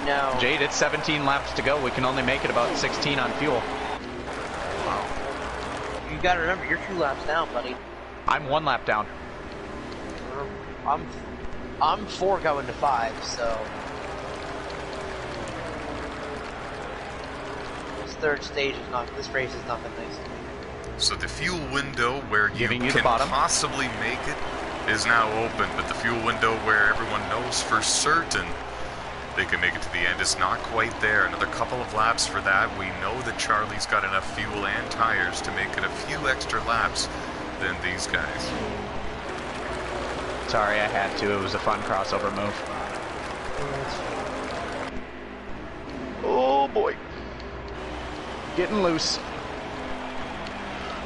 No. Jade, it's 17 laps to go. We can only make it about 16 on fuel. You gotta remember, you're 2 laps down, buddy. I'm 1 lap down. I'm 4 going to 5, so this third stage is not. This race is not that nice. So the fuel window where you Giving you the can bottom. possibly make it is now open, but the fuel window where everyone knows for certain they can make it to the end is not quite there. Another couple of laps for that. We know that Charlie's got enough fuel and tires to make it a few extra laps than these guys. Sorry, I had to. It was a fun crossover move. Oh boy. Getting loose.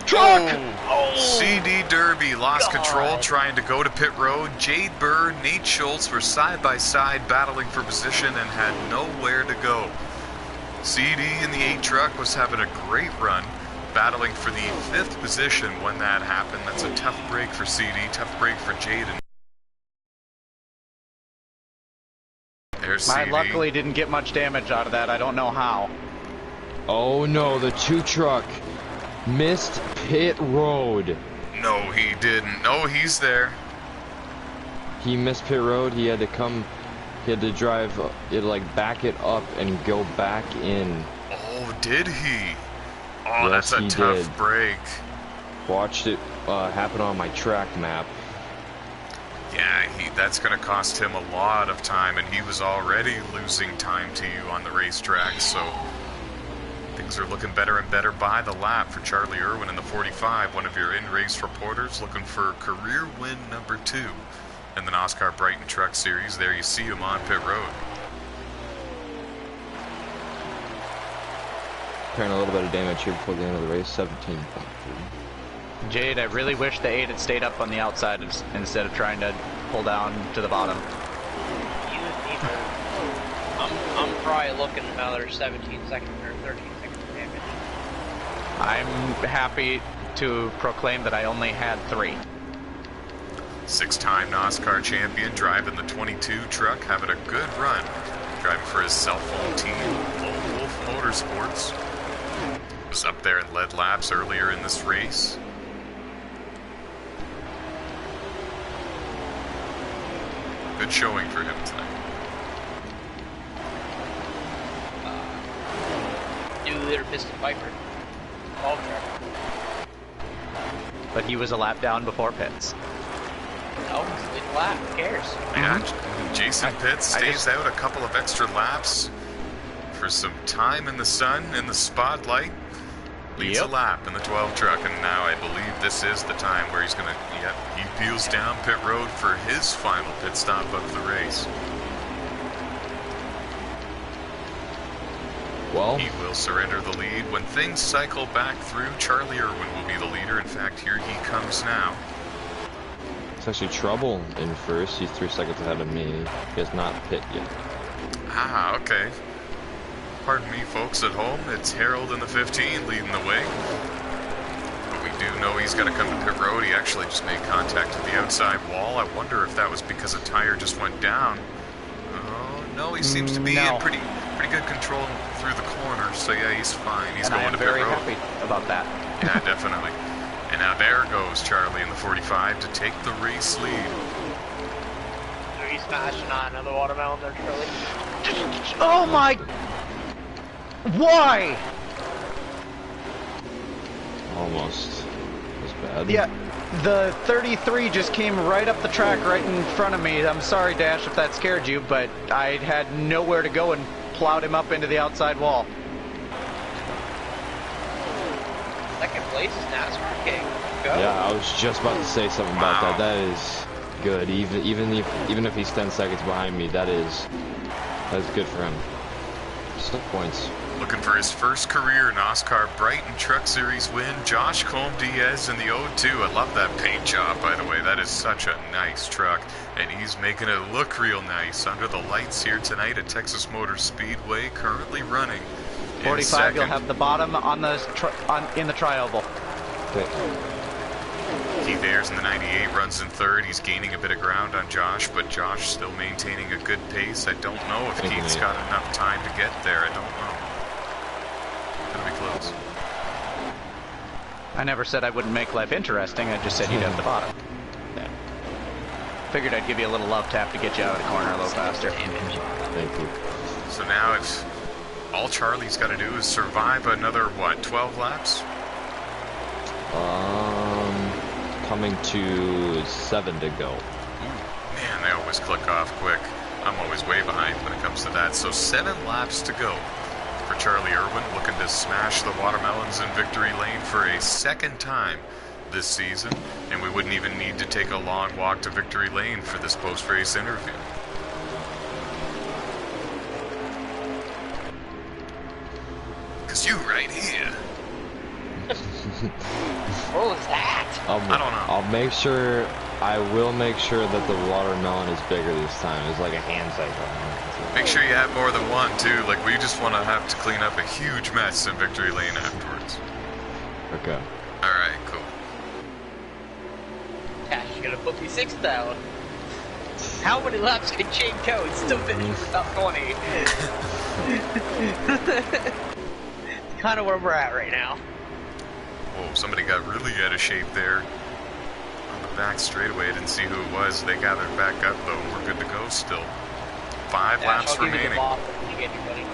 Truck! Oh. CD Derby lost control trying to go to pit road. Jade Burr, Nate Schultz were side by side battling for position and had nowhere to go. CD in the 8 truck was having a great run, battling for the 5th position when that happened. That's a tough break for CD, tough break for Jade. There's I CD. luckily didn't get much damage out of that. I don't know how. Oh no, the 2 truck missed pit road. No, he didn't. No, he's there. He missed pit road. He had to come. He had to drive. It like back it up and go back in. Oh, did he? Oh, Yes, that's a he tough did. break. Watched it happen on my track map. Yeah, that's going to cost him a lot of time, and he was already losing time to you on the racetrack, so things are looking better and better by the lap for Charlie Irwin in the 45, one of your in-race reporters looking for career win number 2 in the NOSSCAR Brighton Truck Series. There you see him on pit road. Carrying a little bit of damage here before the end of the race, 17.3. Jade, I really wish the 8 had stayed up on the outside instead of trying to pull down to the bottom. I'm probably looking at another 17 seconds or 13 seconds of damage. I'm happy to proclaim that I only had 3. 6-time NOSSCAR champion driving the 22 truck, having a good run. Driving for his cell phone team, Lone Wolf Motorsports. Was up there and led laps earlier in this race. Good showing for him tonight. New leader Piston Viper. All track. But he was a lap down before pits. No, it's a big lap. Who cares? Yeah, Jason Pitts stays out a couple of extra laps for some time in the sun, in the spotlight. Leads a lap in the 12 truck, and now I believe this is the time where he's going to, he peels down pit road for his final pit stop of the race. Well, he will surrender the lead. When things cycle back through, Charlie Irwin will be the leader. In fact, here he comes now. it's actually trouble in first. He's 3 seconds ahead of me. He has not pit yet. Ah, okay. Pardon me, folks at home. It's Harold in the 15 leading the way. But we do know he's got to come to pit road. He actually just made contact with the outside wall. I wonder if that was because a tire just went down. Oh, no, he seems to be in pretty good control through the corner. So, yeah, he's fine. He's going to pit road. I'm very happy about that. Yeah, definitely. And now there goes Charlie in the 45 to take the race lead. Are you smashing on another watermelon there, Charlie? Oh my... Why? Almost as bad. Yeah, The 33 just came right up the track right in front of me. I'm sorry, Dash, if that scared you, but I had nowhere to go and plowed him up into the outside wall. Second place is NASCAR King. Go. Yeah, I was just about to say something about that. That is good. Even if he's 10 seconds behind me, that's good for him. Still points. Looking for his first career NOSSCAR Brighton Truck Series win, Josh Colm-Diaz in the 02. I love that paint job, by the way. That is such a nice truck, and he's making it look real nice under the lights here tonight at Texas Motor Speedway, currently running 45, you'll have the bottom on the in the tri-oval. Okay. Keith Ayers in the 98 runs in third. He's gaining a bit of ground on Josh, but Josh still maintaining a good pace. I don't know if Keith's got enough time to get there. I don't know. Gonna be close. I never said I wouldn't make life interesting. I just said you'd have the bottom. Yeah. Figured I'd give you a little love tap to get you out of the corner a little faster. Thank you. So now it's all Charlie's got to do is survive another, what, 12 laps? Coming to 7 to go. Man, they always click off quick. I'm always way behind when it comes to that. So 7 laps to go for Charlie Irwin, looking to smash the Watermelons in victory lane for a second time this season. And we wouldn't even need to take a long walk to victory lane for this post-race interview. Because you right here. What was that? I don't know. I will make sure that the watermelon is bigger this time. It's like a hand size. Make sure you have more than one, too. Like, we just want to have to clean up a huge mess in victory lane afterwards. Okay. Alright, cool. Cash, you're gonna put me 6th down. How many laps can Shane go? He's still finishing the top 20. It's kind of where we're at right now. Whoa, somebody got really out of shape there. On the back straightaway, I didn't see who it was. They gathered back up, though. We're good to go still. 5 laps remaining. Give you the ball when you get your buddy.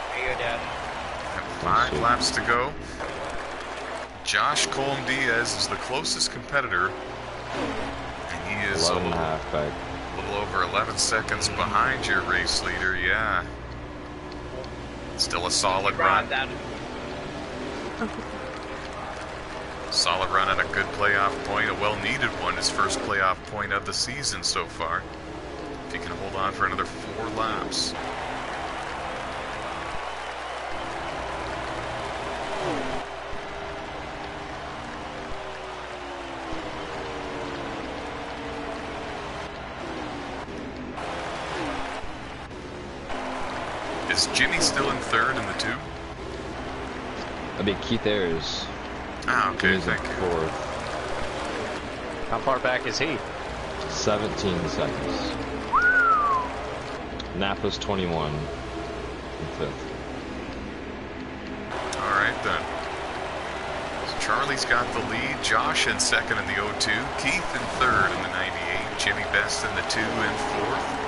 There you go, Dad. 5 laps to go. Josh Colm-Diaz is the closest competitor. And he is 11 and a half back. A little over 11 seconds behind your race leader, yeah. Still a solid run. Solid run and a good playoff point, a well-needed one, his first playoff point of the season so far. If he can hold on for another 4 laps. Is Jimmy still in third in the 2? I mean, Keith Ayers. Ah, okay, Jimmy's thank in you. 4th. How far back is he? 17 seconds. Napa's 21 in 5th. Alright then. So Charlie's got the lead, Josh in 2nd in the 02, Keith in 3rd in the 98, Jimmy Best in the 2 and 4th.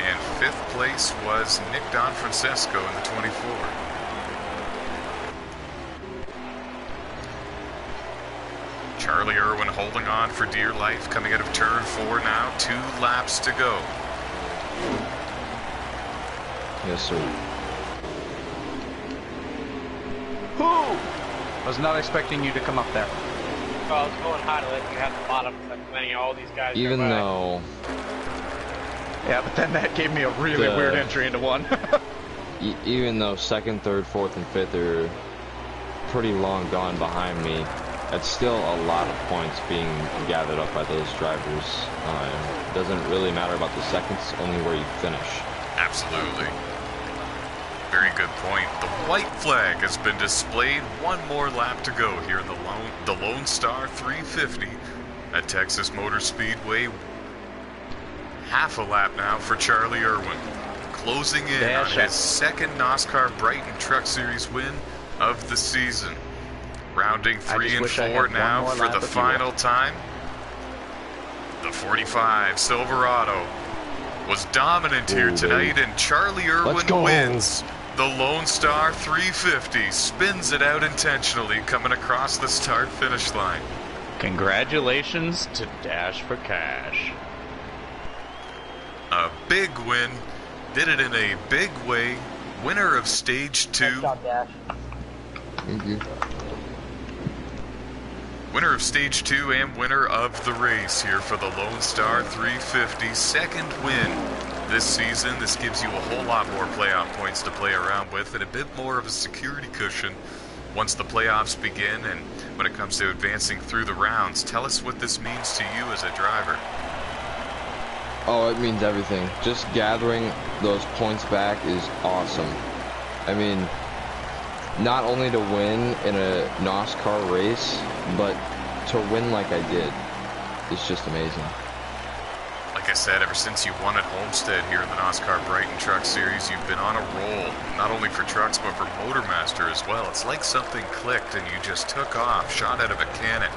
And 5th place was Nick Don Francesco in the 24. Charlie Irwin holding on for dear life, coming out of turn 4 now. 2 laps to go. Yes, sir. Whoo! Was not expecting you to come up there. Well, I was going high to let you have the bottom, because I'm letting all these guys Even go by. though... Yeah, but then that gave me a really weird entry into one. Even though 2nd, 3rd, 4th, and 5th are pretty long gone behind me, that's still a lot of points being gathered up by those drivers. It doesn't really matter about the seconds, only where you finish. Absolutely. Very good point. The white flag has been displayed. 1 more lap to go here in the Lonestar 350 at Texas Motor Speedway. Half a lap now for Charlie Irwin. Closing in on his 2nd NOSSCAR Brighton Truck Series win of the season. Rounding 3 and 4 now for the final time. The 45 Silverado was dominant here tonight, and Charlie Irwin wins The Lonestar 350 spins it out intentionally, coming across the start-finish line. Congratulations to Dash for Cash. A big win. Did it in a big way. Winner of Stage 2. Nice job, Dash. Thank you. Winner of Stage 2 and winner of the race here for the Lonestar 350. Second win this season. This gives you a whole lot more playoff points to play around with and a bit more of a security cushion once the playoffs begin and when it comes to advancing through the rounds. Tell us what this means to you as a driver. Oh, it means everything. Just gathering those points back is awesome. I mean, not only to win in a NOSSCAR race, but to win like I did is just amazing. Like I said, ever since you won at Homestead here in the NASCAR Brighton Truck Series, you've been on a roll, not only for trucks, but for Motormaster as well. It's like something clicked and you just took off, shot out of a cannon.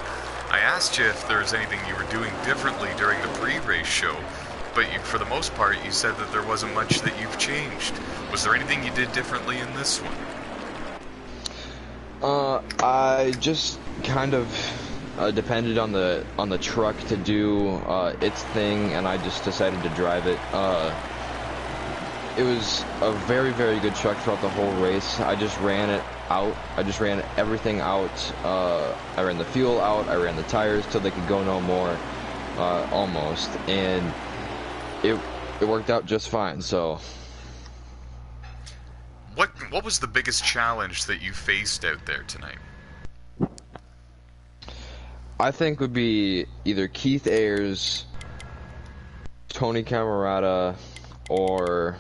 I asked you if there was anything you were doing differently during the pre-race show, but you, for the most part, you said that there wasn't much that you've changed. Was there anything you did differently in this one? I just kind of depended on the truck to do its thing, and I just decided to drive it. It was a very, very good truck throughout the whole race. I just ran it out. I just ran everything out. I ran the fuel out. I ran the tires till they could go no more, almost, and it worked out just fine. So. What was the biggest challenge that you faced out there tonight? I think would be either Keith Ayers, Tony Camerata, or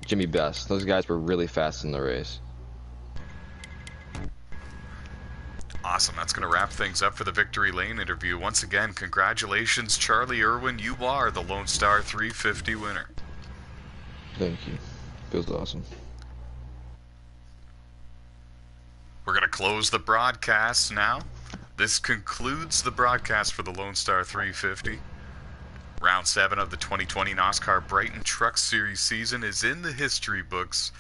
Jimmy Best. Those guys were really fast in the race. Awesome. That's going to wrap things up for the Victory Lane interview. Once again, congratulations, Charlie Irwin. You are the Lonestar 350 winner. Thank you. Feels awesome. We're going to close the broadcast now. This concludes the broadcast for the Lonestar 350. Round 7 of the 2020 NASCAR Brighton Truck Series season is in the history books,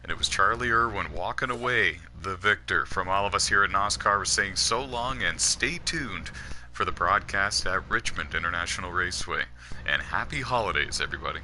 and it was Charlie Irwin walking away the victor. From all of us here at NASCAR, we're saying so long and stay tuned for the broadcast at Richmond International Raceway. And happy holidays, everybody.